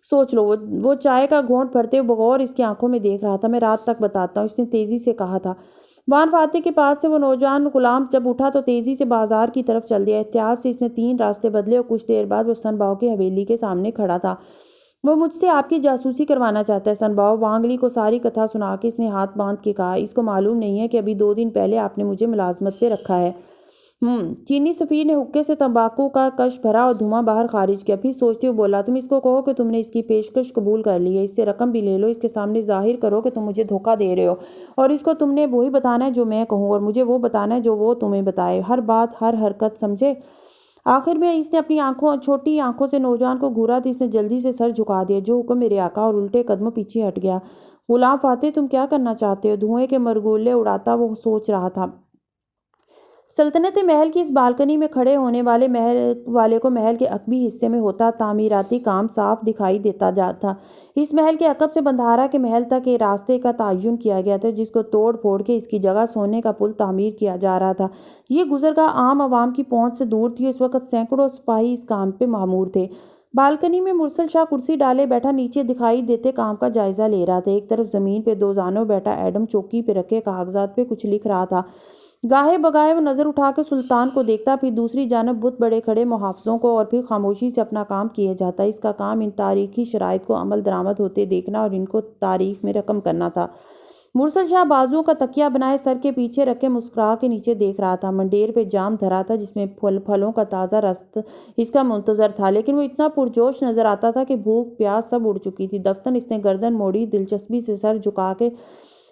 سوچ لو۔ وہ چائے کا گھونٹ بھرتے ہوئے بغور اس کی آنکھوں میں دیکھ رہا تھا۔ میں رات تک بتاتا ہوں، اس نے تیزی سے کہا تھا۔ وان فاتح کے پاس سے وہ نوجوان غلام جب اٹھا تو تیزی سے بازار کی طرف چل دیا۔ احتیاط سے اس نے 3 راستے بدلے اور کچھ دیر بعد وہ سن باؤ کی حویلی کے سامنے کھڑا تھا۔ وہ مجھ سے آپ کی جاسوسی کروانا چاہتا ہے سن باؤ۔ وانگلی کو ساری کتھا سنا کے اس نے ہاتھ باندھ کے کہا، اس کو معلوم نہیں ہے کہ ابھی 2 دن پہلے آپ نے مجھے ملازمت پہ رکھا ہے۔ چینی سفیر نے حقے سے تمباکو کا کش بھرا اور دھواں باہر خارج کیا، پھر سوچتے ہوئے بولا، تم اس کو کہو کہ تم نے اس کی پیشکش قبول کر لی ہے، اس سے رقم بھی لے لو، اس کے سامنے ظاہر کرو کہ تم مجھے دھوکہ دے رہے ہو اور اس کو تم نے وہی بتانا ہے جو میں کہوں اور مجھے وہ بتانا ہے جو وہ تمہیں بتائے، ہر بات ہر حرکت، سمجھے؟ آخر میں اس نے اپنی چھوٹی آنکھوں سے نوجوان کو گھورا تو اس نے جلدی سے سر جھکا دیا، جو حکم میرے آقا، اور الٹے قدموں پیچھے ہٹ گیا۔ غلام فاتح، تم کیا کرنا چاہتے ہو؟ دھوئیں کے مرگولے اڑاتا وہ سوچ رہا تھا۔ سلطنت محل کی اس بالکنی میں کھڑے ہونے والے کو محل کے عقبی حصے میں ہوتا تعمیراتی کام صاف دکھائی دیتا تھا۔ اس محل کے عقب سے بندھارا کے محل تک ایک راستے کا تعین کیا گیا تھا جس کو توڑ پھوڑ کے اس کی جگہ سونے کا پل تعمیر کیا جا رہا تھا۔ یہ گزرگاہ عام عوام کی پہنچ سے دور تھی۔ اس وقت سینکڑوں سپاہی اس کام پہ مامور تھے۔ بالکنی میں مرسل شاہ کرسی ڈالے بیٹھا نیچے دکھائی دیتے کام کا جائزہ لے رہا تھا۔ ایک طرف زمین پہ دو زانوں بیٹھا ایڈم چوکی پہ رکھے کاغذات پہ کچھ لکھ رہا تھا۔ گاہے بگاہے وہ نظر اٹھا کے سلطان کو دیکھتا، پھر دوسری جانب بت بڑے کھڑے محافظوں کو، اور پھر خاموشی سے اپنا کام کیے جاتا۔ اس کا کام ان تاریخی شرائط کو عمل درآمد ہوتے دیکھنا اور ان کو تاریخ میں رقم کرنا تھا۔ مرسل شاہ بازوؤں کا تکیہ بنائے سر کے پیچھے رکھے مسکرا کے نیچے دیکھ رہا تھا۔ منڈیر پہ جام دھرا تھا جس میں پھلوں کا تازہ رس اس کا منتظر تھا، لیکن وہ اتنا پرجوش نظر آتا تھا کہ بھوک پیاس سب اڑ چکی تھی۔ دفتن اس نے گردن موڑی، دلچسپی سے سر جھکا کے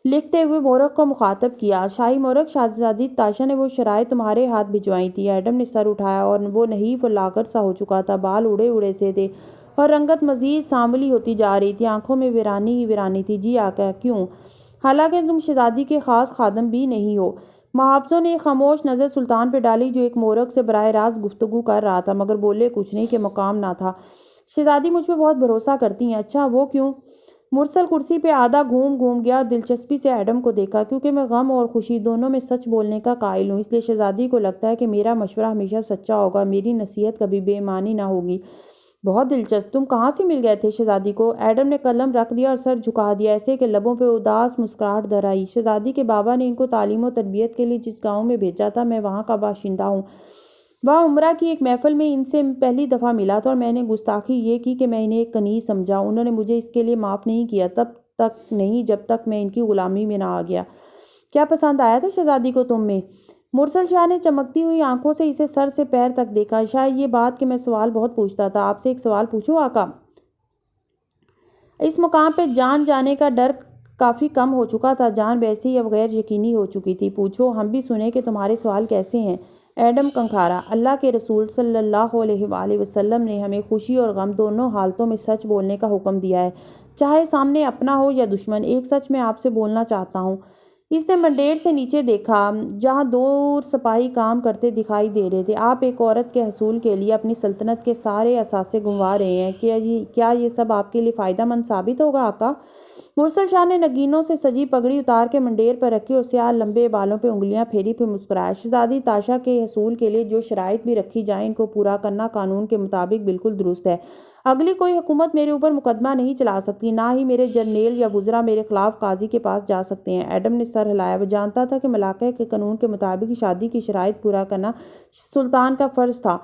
لکھتے ہوئے مورخ کو مخاطب کیا۔ شاہی مورخ، شہزادی تاشا نے وہ شرائط تمہارے ہاتھ بھجوائی تھی۔ ایڈم نے سر اٹھایا اور وہ نحیف اور لاغر سا ہو چکا تھا۔ بال اڑے اڑے سے تھے اور رنگت مزید سانولی ہوتی جا رہی تھی۔ آنکھوں میں ویرانی ہی ویرانی تھی۔ جی آقا، کیوں؟ حالانکہ تم شہزادی کے خاص خادم بھی نہیں ہو۔ محافظوں نے ایک خاموش نظر سلطان پہ ڈالی جو ایک مورخ سے براہ راست گفتگو کر رہا تھا، مگر بولے کچھ نہیں کہ مقام نہ تھا۔ شہزادی مجھ پہ بہت بھروسہ کرتی ہیں۔ اچھا، وہ کیوں؟ مرسل کرسی پہ آدھا گھوم گیا اور دلچسپی سے ایڈم کو دیکھا۔ کیونکہ میں غم اور خوشی دونوں میں سچ بولنے کا قائل ہوں، اس لیے شہزادی کو لگتا ہے کہ میرا مشورہ ہمیشہ سچا ہوگا، میری نصیحت کبھی بے معنی نہ ہوگی۔ بہت دلچسپ۔ تم کہاں سے مل گئے تھے شہزادی کو؟ ایڈم نے قلم رکھ دیا اور سر جھکا دیا، ایسے کہ لبوں پہ اداس مسکراہٹ در آئی۔ شہزادی کے بابا نے ان کو تعلیم و تربیت کے لیے جس گاؤں میں بھیجا تھا، میں وہاں کا باشندہ ہوں۔ وہاں عمرہ کی ایک محفل میں ان سے پہلی دفعہ ملا تھا اور میں نے گستاخی یہ کی کہ میں انہیں ایک کنیز سمجھا۔ انہوں نے مجھے اس کے لیے معاف نہیں کیا، تب تک نہیں جب تک میں ان کی غلامی میں نہ آ گیا۔ کیا پسند آیا تھا شہزادی کو تم میں؟ مرسل شاہ نے چمکتی ہوئی آنکھوں سے اسے سر سے پیر تک دیکھا۔ شاید یہ بات کہ میں سوال بہت پوچھتا تھا۔ آپ سے ایک سوال پوچھوں آقا؟ اس مقام پہ جان جانے کا ڈر کافی کم ہو چکا تھا، جان ویسے ہی اب غیر یقینی ہو چکی تھی۔ پوچھو، ہم بھی سنیں کہ تمہارے سوال کیسے ہیں۔ ایڈم کنکھارا۔ اللہ کے رسول صلی اللہ علیہ وآلہ وسلم نے ہمیں خوشی اور غم دونوں حالتوں میں سچ بولنے کا حکم دیا ہے، چاہے سامنے اپنا ہو یا دشمن۔ ایک سچ میں آپ سے بولنا چاہتا ہوں۔ اس نے منڈیر سے نیچے دیکھا جہاں دور سپاہی کام کرتے دکھائی دے رہے تھے۔ آپ ایک عورت کے حصول کے لیے اپنی سلطنت کے سارے اثاثے گنوا رہے ہیں، کیا یہ سب آپ کے لیے فائدہ مند ثابت ہوگا آقا؟ مرسل شاہ نے نگینوں سے سجی پگڑی اتار کے منڈیر پر رکھی اور سیاہ لمبے بالوں پہ انگلیاں پھیری، پھر مسکرایا۔ شہزادی تاشا کے حصول کے لیے جو شرائط بھی رکھی جائیں ان کو پورا کرنا قانون کے مطابق بالکل درست ہے۔ اگلی کوئی حکومت میرے اوپر مقدمہ نہیں چلا سکتی، نہ ہی میرے جرنیل یا وزراء میرے خلاف قاضی کے پاس جا سکتے ہیں۔ ایڈم نے سر ہلایا۔ وہ جانتا تھا کہ ملاقہ کے قانون کے مطابق شادی کی شرائط پورا کرنا سلطان کا فرض تھا،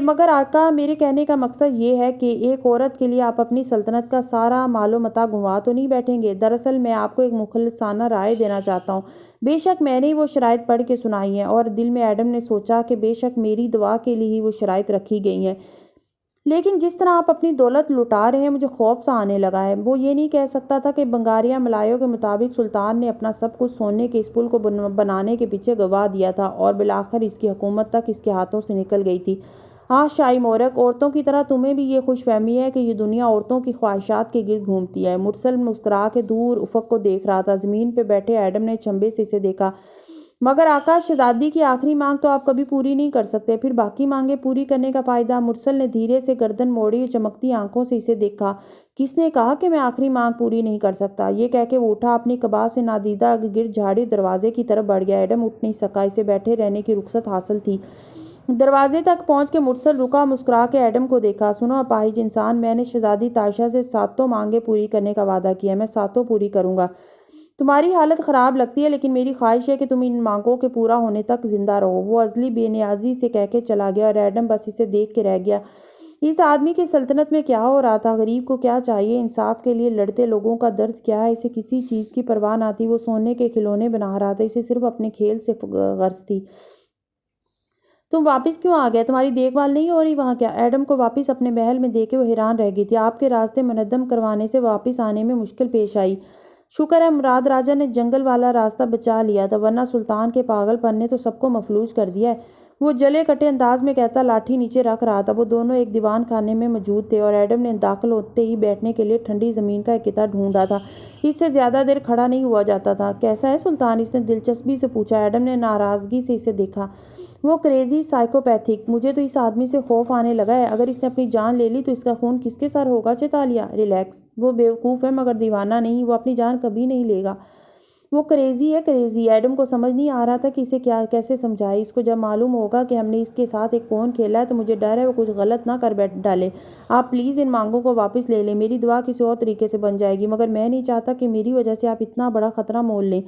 مگر آقا میرے کہنے کا مقصد یہ ہے کہ ایک عورت کے لیے آپ اپنی سلطنت کا سارا مال و متاع گنوا تو نہیں بیٹھیں گے۔ دراصل میں آپ کو ایک مخلصانہ رائے دینا چاہتا ہوں۔ بے شک میں نے وہ شرائط پڑھ کے سنائی ہیں، اور دل میں ایڈم نے سوچا کہ بے شک میری دعا کے لیے ہی وہ شرائط رکھی گئی ہیں، لیکن جس طرح آپ اپنی دولت لٹا رہے ہیں مجھے خوف سا آنے لگا ہے۔ وہ یہ نہیں کہہ سکتا تھا کہ بنگاریہ ملایوں کے مطابق سلطان نے اپنا سب کچھ سونے کے اس پل کو بنانے کے پیچھے گنوا دیا تھا، اور بالآخر اس کی حکومت تک اس کے ہاتھوں سے نکل گئی تھی۔ ہاں شاہی مورخ، عورتوں کی طرح تمہیں بھی یہ خوش فہمی ہے کہ یہ دنیا عورتوں کی خواہشات کے گرد گھومتی ہے۔ مرسل مسکرا کے دور افق کو دیکھ رہا تھا۔ زمین پہ بیٹھے ایڈم نے چنبے سے اسے دیکھا۔ مگر آقا، شہزادی کی آخری مانگ تو آپ کبھی پوری نہیں کر سکتے، پھر باقی مانگیں پوری کرنے کا فائدہ؟ مرسل نے دھیرے سے گردن موڑی اور چمکتی آنکھوں سے اسے دیکھا۔ کس نے کہا کہ میں آخری مانگ پوری نہیں کر سکتا؟ یہ کہہ کے وہ اٹھا، اپنی قبا سے نادیدہ گرد جھاڑی دروازے کی طرف بڑھ گیا۔ ایڈم اٹھ نہیں سکا، اسے بیٹھے رہنے کی رخصت حاصل تھی۔ دروازے تک پہنچ کے مرسل رکا، مسکرا کے ایڈم کو دیکھا۔ سنو اپاہج انسان، میں نے شہزادی تاشا سے 7 مانگیں پوری کرنے کا وعدہ کیا ہے، میں 7 پوری کروں گا۔ تمہاری حالت خراب لگتی ہے، لیکن میری خواہش ہے کہ تم ان مانگوں کے پورا ہونے تک زندہ رہو۔ وہ عزلی بے نیازی سے کہہ کے چلا گیا اور ایڈم بس اسے دیکھ کے رہ گیا۔ اس آدمی کی سلطنت میں کیا ہو رہا تھا؟ غریب کو کیا چاہیے؟ انصاف کے لیے لڑتے لوگوں کا درد کیا ہے؟ اسے کسی چیز کی پرواہ نہ تھی۔ وہ سونے کے کھلونے بنا رہا تھا، اسے صرف اپنے کھیل سے غرض تھی۔ تم واپس کیوں آ گئے؟ تمہاری دیکھ بھال نہیں ہو رہی وہاں کیا؟ ایڈم کو واپس اپنے محل میں دیکھ کے وہ حیران رہ گئی تھی۔ آپ کے راستے منظم کروانے سے واپس آنے میں مشکل پیش آئی۔ شکر ہے مراد راجہ نے جنگل والا راستہ بچا لیا تھا، ورنہ سلطان کے پاگل پن نے تو سب کو مفلوج کر دیا ہے، وہ جلے کٹے انداز میں کہتا لاٹھی نیچے رکھ رہا تھا۔ وہ دونوں ایک دیوان خانے میں موجود تھے اور ایڈم نے داخل ہوتے ہی بیٹھنے کے لیے ٹھنڈی زمین کا ایک قطعہ ڈھونڈا تھا۔ اس سے زیادہ دیر کھڑا نہیں ہوا جاتا تھا۔ کیسا ہے سلطان؟ اس نے دلچسپی سے پوچھا۔ ایڈم نے ناراضگی سے اسے دیکھا۔ وہ کریزی سائیکوپیتھک، مجھے تو اس آدمی سے خوف آنے لگا ہے۔ اگر اس نے اپنی جان لے لی تو اس کا خون کس کے سر ہوگا؟ چیتالیہ ریلیکس، وہ بیوقوف ہے مگر دیوانہ نہیں، وہ اپنی جان کبھی نہیں لے گا۔ وہ کریزی ہے کریزی۔ ایڈم کو سمجھ نہیں آ رہا تھا کہ اسے کیسے سمجھائے۔ اس کو جب معلوم ہوگا کہ ہم نے اس کے ساتھ ایک کون کھیلا ہے تو مجھے ڈر ہے وہ کچھ غلط نہ کر بیٹھ ڈالے۔ آپ پلیز ان مانگوں کو واپس لے لیں، میری دعا کسی اور طریقے سے بن جائے گی، مگر میں نہیں چاہتا کہ میری وجہ سے آپ اتنا بڑا خطرہ مول لیں۔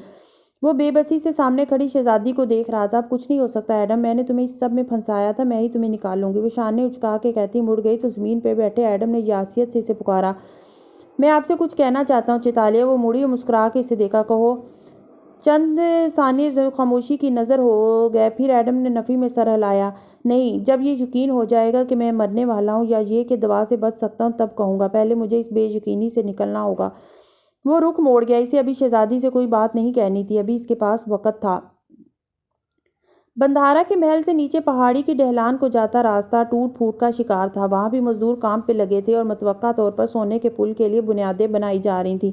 وہ بے بسی سے سامنے کھڑی شہزادی کو دیکھ رہا تھا۔ اب کچھ نہیں ہو سکتا ایڈم، میں نے تمہیں اس سب میں پھنسایا تھا، میں ہی تمہیں نکالوں گی۔ وہ شانے اچکا کے کہتی مڑ گئی تو زمین پہ بیٹھے ایڈم نے یاسیت سے اسے پکارا۔ میں آپ سے کچھ کہنا چاہتا ہوں چیتالیہ۔ وہ مڑی اور مسکرا کے اسے دیکھا۔ کہو۔ چند ثانیے خاموشی کی نظر ہو گئے، پھر ایڈم نے نفی میں سر ہلایا۔ نہیں، جب یہ یقین ہو جائے گا کہ میں مرنے والا ہوں یا یہ کہ دوا سے بچ سکتا ہوں تب کہوں گا، پہلے مجھے اس بے یقینی سے نکلنا ہوگا۔ وہ رخ موڑ گیا۔ اسے ابھی شہزادی سے کوئی بات نہیں کہنی تھی، ابھی اس کے پاس وقت تھا۔ بندھارا کے محل سے نیچے پہاڑی کی ڈھلان کو جاتا راستہ ٹوٹ پھوٹ کا شکار تھا۔ وہاں بھی مزدور کام پہ لگے تھے اور متوقع طور پر سونے کے پل کے لیے بنیادیں بنائی جا رہی تھیں۔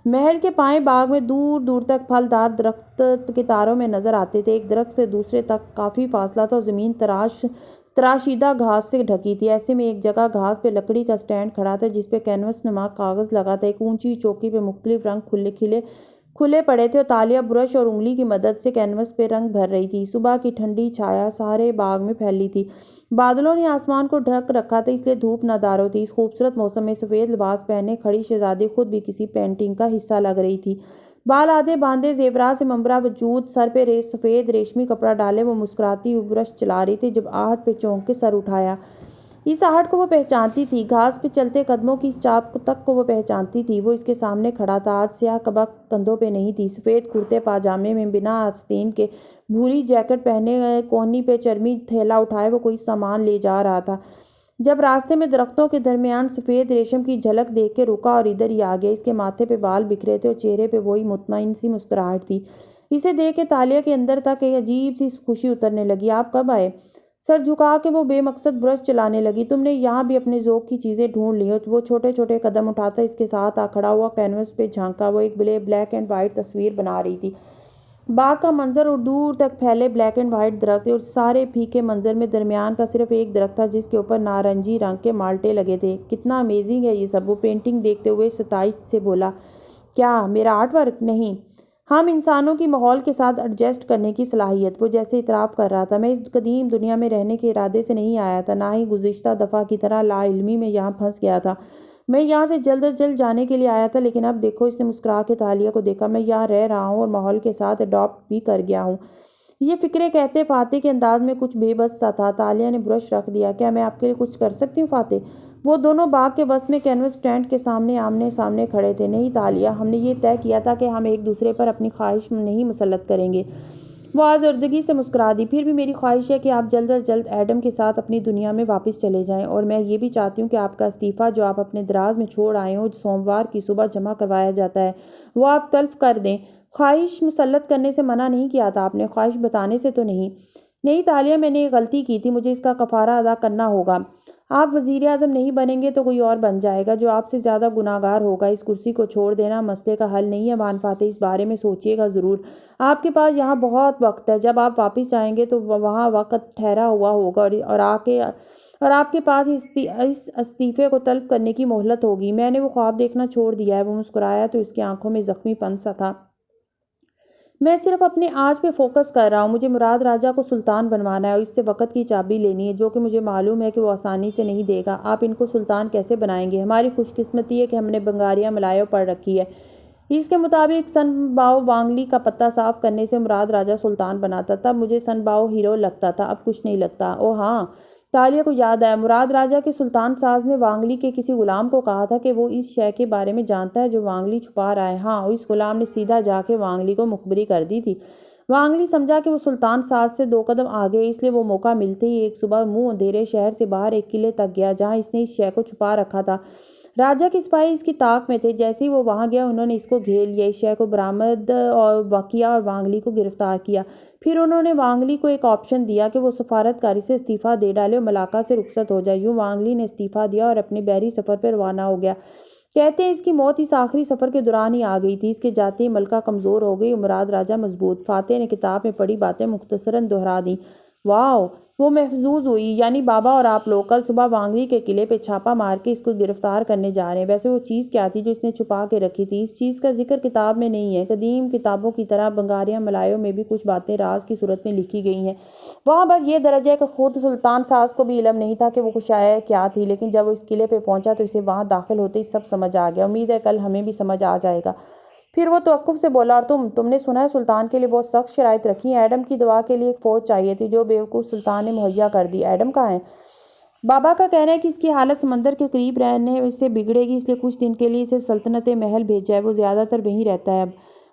محل کے پائیں باغ میں دور دور تک پھلدار درخت قطاروں میں نظر آتے تھے۔ ایک درخت سے دوسرے تک کافی فاصلہ تھا اور زمین تراشیدہ گھاس سے ڈھکی تھی۔ ایسے میں ایک جگہ گھاس پہ لکڑی کا سٹینڈ کھڑا تھا جس پہ کینوس نما کاغذ لگا تھا۔ ایک اونچی چوکی پہ مختلف رنگ کھلے پڑے تھے اور تالیہ برش اور انگلی کی مدد سے کینوس پہ رنگ بھر رہی تھی۔ صبح کی ٹھنڈی چھایا سارے باغ میں پھیلی تھی۔ بادلوں نے آسمان کو ڈھک رکھا تھا، اس لیے دھوپ نہ دارو تھی۔ اس خوبصورت موسم میں سفید لباس پہنے کھڑی شہزادی خود بھی کسی پینٹنگ کا حصہ لگ رہی تھی۔ بال آدھے باندھے، زیورات سے منبرہ وجود، سر پہ سفید ریشمی کپڑا ڈالے وہ مسکراتی ہوئی برش چلا رہی تھی جب آہٹ پہ چونک کے سر اٹھایا۔ اس آہٹ کو وہ پہچانتی تھی، گھاس پہ چلتے قدموں کی اس چاپ تک کو وہ پہچانتی تھی۔ وہ اس کے سامنے کھڑا تھا۔ آج سیاہ قبا کندھوں پہ نہیں تھی، سفید کرتے پاجامے میں بنا آستین کے، بھوری جیکٹ پہنے، کوہنی پہ چرمی تھیلا اٹھائے وہ کوئی سامان لے جا رہا تھا۔ جب راستے میں درختوں کے درمیان سفید ریشم کی جھلک دیکھ کے رکا اور ادھر ہی آ گیا۔ اس کے ماتھے پہ بال بکھرے تھے اور چہرے پہ وہی مطمئن سی مسکراہٹ تھی۔ اسے دیکھ کے تالیہ کے اندر تک ایک عجیب سی خوشی اترنے لگی۔ آپ کب آئے؟ سر جھکا کے وہ بے مقصد برش چلانے لگی۔ تم نے یہاں بھی اپنے ذوق کی چیزیں ڈھونڈ لی۔ وہ چھوٹے چھوٹے قدم اٹھاتا اس کے ساتھ آ کھڑا ہوا، کینوس پہ جھانکا۔ وہ ایک بلیک اینڈ وائٹ تصویر بنا رہی تھی، باغ کا منظر اور دور تک پھیلے بلیک اینڈ وائٹ درخت، اور سارے پھیکے منظر میں درمیان کا صرف ایک درخت تھا جس کے اوپر نارنجی رنگ کے مالٹے لگے تھے۔ کتنا امیزنگ ہے یہ سب، وہ پینٹنگ دیکھتے ہوئے ستائش سے بولا۔ کیا میرا آرٹ ورک؟ نہیں، ہم انسانوں کی ماحول کے ساتھ ایڈجسٹ کرنے کی صلاحیت۔ وہ جیسے اعتراف کر رہا تھا۔ میں اس قدیم دنیا میں رہنے کے ارادے سے نہیں آیا تھا، نہ ہی گزشتہ دفعہ کی طرح لا علمی میں یہاں پھنس گیا تھا۔ میں یہاں سے جلد از جلد جانے کے لیے آیا تھا، لیکن اب دیکھو، اس نے مسکرا کے تالیہ کو دیکھا، میں یہاں رہ رہا ہوں اور ماحول کے ساتھ اڈاپٹ بھی کر گیا ہوں۔ یہ فکرے کہتے فاتح کے انداز میں کچھ بے بس سا تھا۔ تالیہ نے برش رکھ دیا۔ کیا میں آپ کے لیے کچھ کر سکتی ہوں فاتح؟ وہ دونوں باغ کے وسط میں کینوس سٹینڈ کے سامنے آمنے سامنے کھڑے تھے۔ نہیں تالیہ، ہم نے یہ طے کیا تھا کہ ہم ایک دوسرے پر اپنی خواہش نہیں مسلط کریں گے۔ وہ آزردگی سے مسکرا دی۔ پھر بھی میری خواہش ہے کہ آپ جلد از جلد ایڈم کے ساتھ اپنی دنیا میں واپس چلے جائیں، اور میں یہ بھی چاہتی ہوں کہ آپ کا استعفیٰ جو آپ اپنے دراز میں چھوڑ آئے ہوں، سوموار کی صبح جمع کروایا جاتا ہے، وہ آپ تلف کر دیں۔ خواہش مسلط کرنے سے منع نہیں کیا تھا آپ نے، خواہش بتانے سے تو نہیں۔ نہیں تالیہ، میں نے ایک غلطی کی تھی، مجھے اس کا کفارہ ادا کرنا ہوگا۔ آپ وزیر اعظم نہیں بنیں گے تو کوئی اور بن جائے گا جو آپ سے زیادہ گناہگار ہوگا۔ اس کرسی کو چھوڑ دینا مسئلے کا حل نہیں ہے بان فاتح، اس بارے میں سوچیے گا ضرور۔ آپ کے پاس یہاں بہت وقت ہے، جب آپ واپس جائیں گے تو وہاں وقت ٹھہرا ہوا ہوگا اور آپ کے پاس اس استعفے کو طلب کرنے کی مہلت ہوگی۔ میں نے وہ خواب دیکھنا چھوڑ دیا ہے۔ وہ مسکرایا تو اس کی آنکھوں میں زخمی پن سا تھا۔ میں صرف اپنے آج پہ فوکس کر رہا ہوں۔ مجھے مراد راجہ کو سلطان بنوانا ہے اور اس سے وقت کی چابی لینی ہے، جو کہ مجھے معلوم ہے کہ وہ آسانی سے نہیں دے گا۔ آپ ان کو سلطان کیسے بنائیں گے؟ ہماری خوش قسمتی ہے کہ ہم نے بنگاریاں ملایو پڑھ رکھی ہے۔ اس کے مطابق سن باؤ وانگلی کا پتہ صاف کرنے سے مراد راجہ سلطان بناتا۔ تب مجھے سن باؤ ہیرو لگتا تھا، اب کچھ نہیں لگتا۔ او ہاں، تالیہ کو یاد آیا، مراد راجہ کے سلطان ساز نے وانگلی کے کسی غلام کو کہا تھا کہ وہ اس شے کے بارے میں جانتا ہے جو وانگلی چھپا رہا ہے۔ ہاں، اس غلام نے سیدھا جا کے وانگلی کو مخبری کر دی تھی۔ وانگلی سمجھا کہ وہ سلطان ساز سے 2 قدم آگے، اس لیے وہ موقع ملتے ہی ایک صبح منہ اندھیرے شہر سے باہر ایک قلعے تک گیا جہاں اس نے اس شے کو چھپا رکھا تھا۔ راجہ کے سپاہی اس کی طاق میں تھے۔ جیسے ہی وہ وہاں گیا انہوں نے اس کو گھیر لیا، اس شے کو برآمد کیا اور وانگلی کو گرفتار کیا۔ پھر انہوں نے وانگلی کو ایک آپشن دیا کہ وہ سفارتکاری سے استعفیٰ دے ڈالے اور ملاقہ سے رخصت ہو جائے۔ یوں وانگلی نے استعفیٰ دیا اور اپنے بحری سفر پہ روانہ ہو گیا۔ کہتے ہیں اس کی موت اس آخری سفر کے دوران ہی آ گئی تھی۔ اس کے جاتے ہی ملکہ کمزور ہو گئی اور مراد راجہ مضبوط۔ فاتح نے کتاب میں پڑھی باتیں مختصراً دہرا دیں۔ واؤ! وہ محظوظ ہوئی، یعنی بابا اور آپ لوگ کل صبح وانگری کے قلعے پہ چھاپا مار کے اس کو گرفتار کرنے جا رہے ہیں۔ ویسے وہ چیز کیا تھی جو اس نے چھپا کے رکھی تھی؟ اس چیز کا ذکر کتاب میں نہیں ہے۔ قدیم کتابوں کی طرح بنگاریاں ملایوں میں بھی کچھ باتیں راز کی صورت میں لکھی گئی ہیں۔ وہاں بس یہ درجہ ہے کہ خود سلطان ساز کو بھی علم نہیں تھا کہ وہ کچھ شے کیا تھی، لیکن جب وہ اس قلعے پہ پہنچا تو اسے وہاں داخل ہوتے ہی سب سمجھ آ گیا۔ امید ہے کل ہمیں بھی سمجھ آ جائے گا۔ پھر وہ توقف سے بولا، اور تم نے سنا ہے سلطان کے لیے بہت سخت شرائط رکھی ہیں۔ ایڈم کی دعا کے لیے ایک فوج چاہیے تھی جو بیوقوف سلطان نے مہیا کر دی۔ ایڈم کہاں ہے؟ بابا کا کہنا ہے کہ اس کی حالت سمندر کے قریب رہنے سے بگڑے گی، اس لیے کچھ دن کے لیے اسے سلطنت محل بھیجا ہے۔ وہ زیادہ تر وہیں رہتا ہے اب۔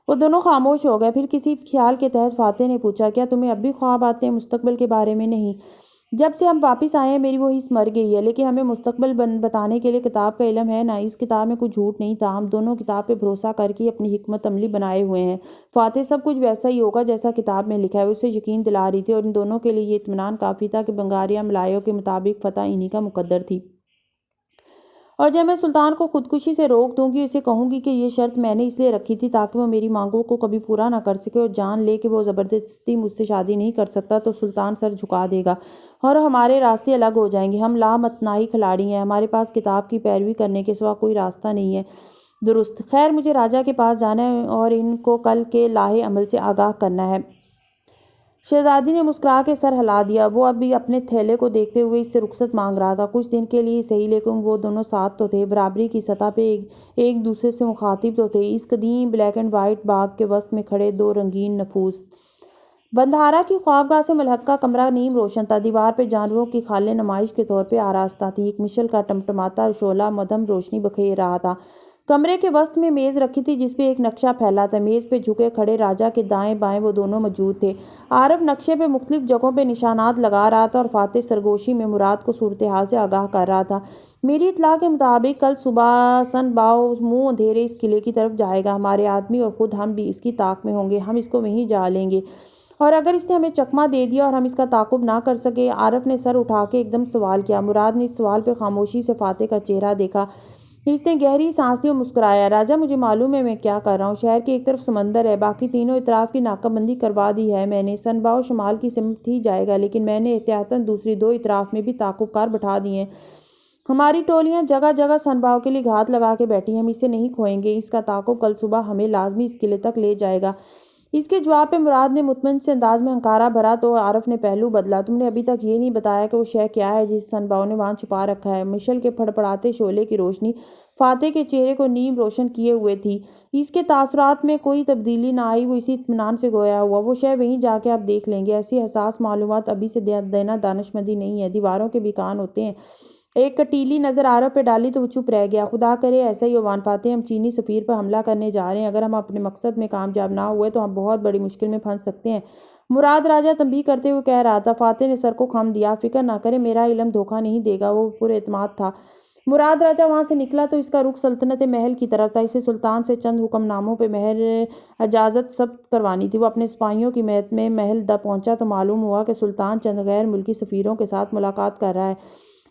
وہ دونوں خاموش ہو گئے۔ پھر کسی خیال کے تحت فاتح نے پوچھا، کیا تمہیں اب بھی خواب آتے ہیں مستقبل کے بارے میں؟ نہیں، جب سے ہم واپس آئے ہیں میری وہ حس مر گئی ہے، لیکن ہمیں مستقبل بتانے کے لیے کتاب کا علم ہے نا۔ اس کتاب میں کچھ جھوٹ نہیں تھا، ہم دونوں کتاب پہ بھروسہ کر کے اپنی حکمت عملی بنائے ہوئے ہیں۔ فاتح سب کچھ ویسا ہی ہوگا جیسا کتاب میں لکھا ہے، وہ اسے یقین دلا رہی تھی، اور ان دونوں کے لیے یہ اطمینان کافی تھا کہ بنگاریاں ملایوں کے مطابق فتح انہی کا مقدر تھی۔ اور جب میں سلطان کو خودکشی سے روک دوں گی، اسے کہوں گی کہ یہ شرط میں نے اس لیے رکھی تھی تاکہ وہ میری مانگوں کو کبھی پورا نہ کر سکے، اور جان لے کہ وہ زبردستی مجھ سے شادی نہیں کر سکتا، تو سلطان سر جھکا دے گا اور ہمارے راستے الگ ہو جائیں گے۔ ہم لامتناہی کھلاڑی ہیں، ہمارے پاس کتاب کی پیروی کرنے کے سوا کوئی راستہ نہیں ہے۔ درست۔ خیر، مجھے راجا کے پاس جانا ہے اور ان کو کل کے لاحِ عمل سے آگاہ کرنا ہے۔ شہزادی نے مسکرا کے سر ہلا دیا۔ وہ اب بھی اپنے تھیلے کو دیکھتے ہوئے اس سے رخصت مانگ رہا تھا۔ کچھ دن کے لیے صحیح، لیکن وہ دونوں ساتھ تو تھے، برابری کی سطح پہ ایک دوسرے سے مخاطب تو تھے، اس قدیم بلیک اینڈ وائٹ باغ کے وسط میں کھڑے دو رنگین نفوس۔ بندھارا کی خوابگاہ سے ملحقہ کمرہ نیم روشن تھا۔ دیوار پہ جانوروں کی کھالیں نمائش کے طور پہ آراستہ تھیں۔ ایک مشل کا ٹمٹماتا شعلہ مدھم روشنی بکھیر رہا تھا۔ کمرے کے وسط میں میز رکھی تھی جس پہ ایک نقشہ پھیلا تھا۔ میز پہ جھکے کھڑے راجا کے دائیں بائیں وہ دونوں موجود تھے۔ عارف نقشے پہ مختلف جگہوں پہ نشانات لگا رہا تھا اور فاتح سرگوشی میں مراد کو صورتحال سے آگاہ کر رہا تھا۔ میری اطلاع کے مطابق کل صبح سن باؤ منہ اندھیرے اس قلعے کی طرف جائے گا۔ ہمارے آدمی اور خود ہم بھی اس کی طاق میں ہوں گے۔ ہم اس کو وہیں جا لیں گے، اور اگر اس نے ہمیں چکمہ دے دیا اور ہم اس کا تعاقب نہ کر سکے۔ عارف نے سر اٹھا کے ایک دم سوال کیا۔ مراد نے اس سوال پہ خاموشی سے فاتح کا چہرہ دیکھا۔ اس نے گہری سانس لی اور مسکرایا۔ راجا، مجھے معلوم ہے میں کیا کر رہا ہوں۔ شہر کی ایک طرف سمندر ہے، باقی تینوں اطراف کی ناکہ بندی کروا دی ہے میں نے۔ سن باؤ شمال کی سمت ہی جائے گا، لیکن میں نے احتیاطاً دوسری دو اطراف میں بھی تعاقب کار بٹھا دیے ہیں۔ ہماری ٹولیاں جگہ جگہ سن باؤ کے لیے گھات لگا کے بیٹھی ہیں، ہم اسے نہیں کھوئیں گے۔ اس کا تعاقب کل صبح ہمیں لازمی اس قلعے تک لے جائے گا۔ اس کے جواب پہ مراد نے مطمئن سے انداز میں ہنکارا بھرا تو عارف نے پہلو بدلا۔ تم نے ابھی تک یہ نہیں بتایا کہ وہ شے کیا ہے جسے سن باؤ نے وہاں چھپا رکھا ہے۔ مشل کے پھڑپڑاتے شعلے کی روشنی فاتح کے چہرے کو نیم روشن کیے ہوئے تھی۔ اس کے تاثرات میں کوئی تبدیلی نہ آئی، وہ اسی اطمینان سے گویا ہوا، وہ شے وہیں جا کے آپ دیکھ لیں گے۔ ایسی حساس معلومات ابھی سے دینا دانشمندی نہیں ہے۔ دیواروں کے بھی کان ہوتے ہیں۔ ایک کٹیلی نظر عارف پہ ڈالی تو وہ چپ رہ گیا۔ خدا کرے ایسا ہی ہو وان فاتح، ہم چینی سفیر پر حملہ کرنے جا رہے ہیں۔ اگر ہم اپنے مقصد میں کامیاب نہ ہوئے تو ہم بہت بڑی مشکل میں پھنس سکتے ہیں۔ مراد راجا تنبیہ کرتے ہوئے کہہ رہا تھا۔ فاتح نے سر کو خم دیا۔ فکر نہ کریں، میرا علم دھوکہ نہیں دے گا، وہ پر اعتماد تھا۔ مراد راجا وہاں سے نکلا تو اس کا رخ سلطنت محل کی طرف تھا۔ اسے سلطان سے چند حکم ناموں پہ مہر اجازت ثبت کروانی تھی۔ وہ اپنے سپاہیوں کی مدد میں محل پہنچا تو معلوم ہوا کہ سلطان چند غیر ملکی سفیروں کے ساتھ ملاقات کر رہا ہے۔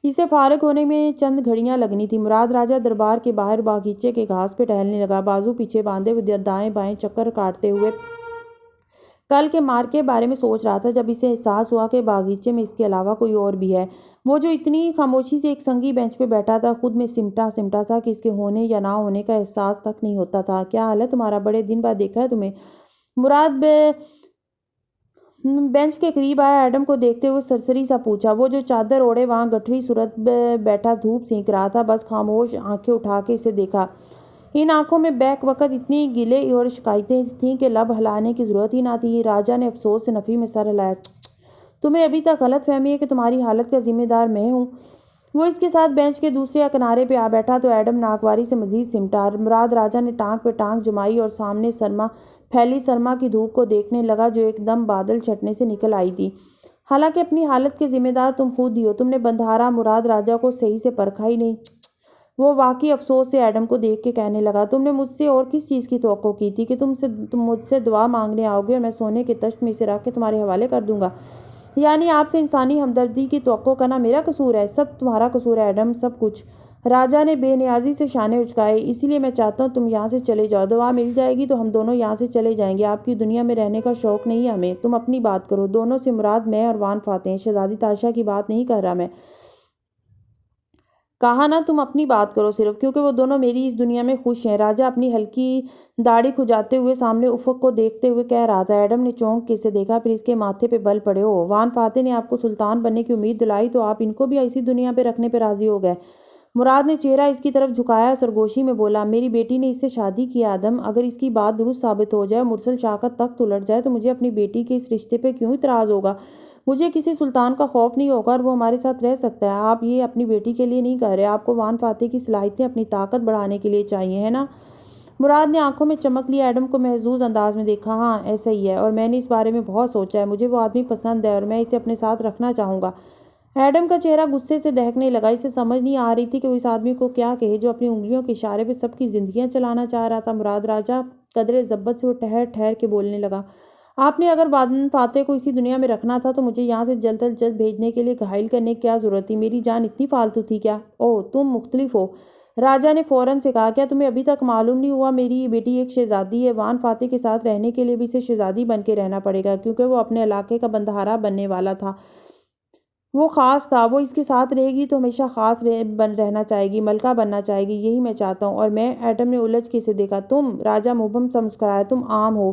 اسے فارغ ہونے میں چند گھڑیاں لگنی تھی۔ مراد راجا دربار کے باہر باغیچے کے گھاس پہ ٹہلنے لگا، بازو پیچھے باندھے وہ دائیں بائیں چکر کاٹتے ہوئے کل کے مارکے کے بارے میں سوچ رہا تھا۔ جب اسے احساس ہوا کہ باغیچے میں اس کے علاوہ کوئی اور بھی ہے، وہ جو اتنی خاموشی سے ایک سنگی بینچ پہ بیٹھا تھا، خود میں سمٹا سا کہ اس کے ہونے یا نہ ہونے کا احساس تک نہیں ہوتا تھا۔ کیا حال ہے تمہارا؟ بڑے دن بعد دیکھا ہے تمہیں۔ مراد بینچ کے قریب آیا، ایڈم کو دیکھتے ہوئے سرسری سا پوچھا۔ وہ جو چادر اوڑھے وہاں گٹھری صورت بیٹھا دھوپ سینک رہا تھا، بس خاموش آنکھیں اٹھا کے اسے دیکھا۔ ان آنکھوں میں بیک وقت اتنی گلے اور شکایتیں تھیں کہ لب ہلانے کی ضرورت ہی نہ تھی۔ راجا نے افسوس سے نفی میں سر ہلایا۔ تمہیں ابھی تک غلط فہمی ہے کہ تمہاری حالت کا ذمہ دار میں ہوں۔ وہ اس کے ساتھ بینچ کے دوسرے کنارے پہ آ بیٹھا تو ایڈم ناگواری سے مزید سمٹا۔ مراد راجا نے ٹانگ پہ ٹانگ جمائی اور سامنے پھیلی سرما کی دھوپ کو دیکھنے لگا جو ایک دم بادل چھٹنے سے نکل آئی تھی۔ حالانکہ اپنی حالت کے ذمہ دار تم خود ہی ہو۔ تم نے بندھارا مراد راجا کو صحیح سے پرکھا ہی نہیں۔ وہ واقعی افسوس سے ایڈم کو دیکھ کے کہنے لگا، تم نے مجھ سے اور کس چیز کی توقع کی تھی؟ کہ تم مجھ سے دعا مانگنے آؤ گے اور میں سونے کے تشت میں اسے رکھ کے تمہارے حوالے کر دوں گا؟ یعنی آپ سے انسانی ہمدردی کی توقع کرنا میرا قصور ہے؟ سب تمہارا قصور ہے ایڈم، سب کچھ۔ راجا نے بے نیازی سے شانے اچکائے۔ اسی لیے میں چاہتا ہوں تم یہاں سے چلے جاؤ، دوا مل جائے گی تو ہم دونوں یہاں سے چلے جائیں گے۔ آپ کی دنیا میں رہنے کا شوق نہیں ہے ہمیں۔ تم اپنی بات کرو۔ دونوں سے مراد میں اور وان فاتح ہیں، شہزادی تائشہ کی بات نہیں کر رہا میں۔ کہا نا تم اپنی بات کرو صرف، کیونکہ وہ دونوں میری اس دنیا میں خوش ہیں۔ راجا اپنی ہلکی داڑھی کھجاتے ہوئے سامنے افق کو دیکھتے ہوئے کہہ رہا تھا۔ ایڈم نے چونک کے اسے دیکھا، پھر اس کے ماتھے پہ بل پڑے۔ او وان فاتح نے آپ کو سلطان بننے کی امید دلائی تو آپ ان کو بھی اسی دنیا پہ رکھنے پہ راضی ہو گئے۔ مراد نے چہرہ اس کی طرف جھکایا، سرگوشی میں بولا، میری بیٹی نے اس سے شادی کی آدم، اگر اس کی بات درست ثابت ہو جائے، مرسل شاہ کا تخت الٹ جائے تو مجھے اپنی بیٹی کے اس رشتے پہ کیوں اعتراض ہوگا؟ مجھے کسی سلطان کا خوف نہیں ہوگا اور وہ ہمارے ساتھ رہ سکتا ہے۔ آپ یہ اپنی بیٹی کے لیے نہیں کہہ رہے، آپ کو وان فاتح کی صلاحیتیں اپنی طاقت بڑھانے کے لیے چاہیے، ہے نا؟ مراد نے آنکھوں میں چمک لی، ایڈم کو محظوظ انداز میں دیکھا۔ ہاں ایسا ہی ہے، اور میں نے اس بارے میں بہت سوچا ہے، مجھے وہ آدمی پسند ہے اور میں اسے اپنے ساتھ رکھنا چاہوں گا۔ ایڈم کا چہرہ غصے سے دہکنے لگا، اسے سمجھ نہیں آ رہی تھی کہ وہ اس آدمی کو کیا کہے جو اپنی انگلیوں کے اشارے پہ سب کی زندگیاں چلانا چاہ رہا تھا۔ مراد راجا قدرے ضبط سے وہ ٹھہر ٹھہر کے بولنے لگا، آپ نے اگر وان فاتح کو اسی دنیا میں رکھنا تھا تو مجھے یہاں سے جلد از جلد بھیجنے کے لیے گھائل کرنے کی کیا ضرورت تھی؟ میری جان اتنی فالتو تھی کیا؟ اوہ تم مختلف ہو، راجا نے فوراً سے کہا، کیا تمہیں ابھی تک معلوم نہیں ہوا میری بیٹی ایک شہزادی ہے؟ وان فاتح کے ساتھ رہنے کے لیے بھی اسے شہزادی بن کے رہنا پڑے گا، کیونکہ وہ اپنے علاقے کا بندہارا بننے والا تھا۔ وہ خاص تھا، وہ اس کے ساتھ رہے گی تو ہمیشہ خاص رہنا چاہے گی، ملکہ بننا چاہے گی، یہی میں چاہتا ہوں۔ اور میں، ایڈم نے الجھ کے اسے دیکھا، تم؟ راجا مبہم سا مسکرایا، تم عام ہو،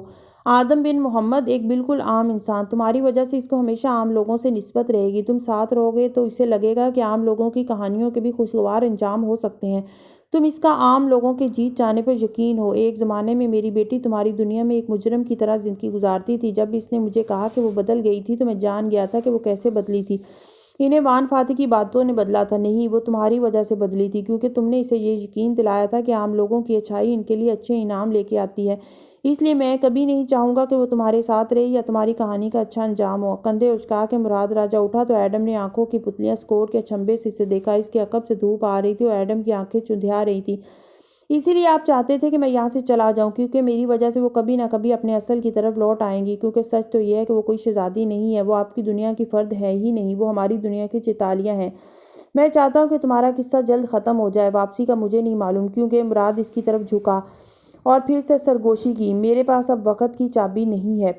آدم بن محمد، ایک بالکل عام انسان، تمہاری وجہ سے اس کو ہمیشہ عام لوگوں سے نسبت رہے گی، تم ساتھ رہو گے تو اسے لگے گا کہ عام لوگوں کی کہانیوں کے بھی خوشگوار انجام ہو سکتے ہیں، تم اس کا عام لوگوں کے جیت جانے پر یقین ہو۔ ایک زمانے میں میری بیٹی تمہاری دنیا میں ایک مجرم کی طرح زندگی گزارتی تھی، جب اس نے مجھے کہا کہ وہ بدل گئی تھی تو میں جان گیا تھا کہ وہ کیسے بدلی تھی۔ انہیں وان فاتح کی باتوں نے بدلا تھا، نہیں، وہ تمہاری وجہ سے بدلی تھی، کیونکہ تم نے اسے یہ یقین دلایا تھا کہ عام لوگوں کی اچھائی ان کے لیے اچھے انعام لے کے آتی ہے، اس لیے میں کبھی نہیں چاہوں گا کہ وہ تمہارے ساتھ رہے یا تمہاری کہانی کا اچھا انجام ہو۔ کندھے اچکا کے مراد راجا اٹھا تو ایڈم نے آنکھوں کی پتلیاں سکوٹ کے اچنبھے سے اسے دیکھا، اس کے عقب سے دھوپ آ رہی تھی اور ایڈم کی آنکھیں چندھیا رہی تھی، اسی لیے آپ چاہتے تھے کہ میں یہاں سے چلا جاؤں، کیونکہ میری وجہ سے وہ کبھی نہ کبھی اپنے اصل کی طرف لوٹ آئیں گی، کیونکہ سچ تو یہ ہے کہ وہ کوئی شہزادی نہیں ہے، وہ آپ کی دنیا کی فرد ہے ہی نہیں، وہ ہماری دنیا کی چیتالیاں ہیں۔ میں چاہتا ہوں کہ تمہارا قصہ جلد ختم ہو جائے، واپسی کا مجھے نہیں معلوم، کیونکہ مراد اس کی طرف جھکا اور پھر سے سرگوشی کی، میرے پاس اب وقت کی چابی نہیں ہے۔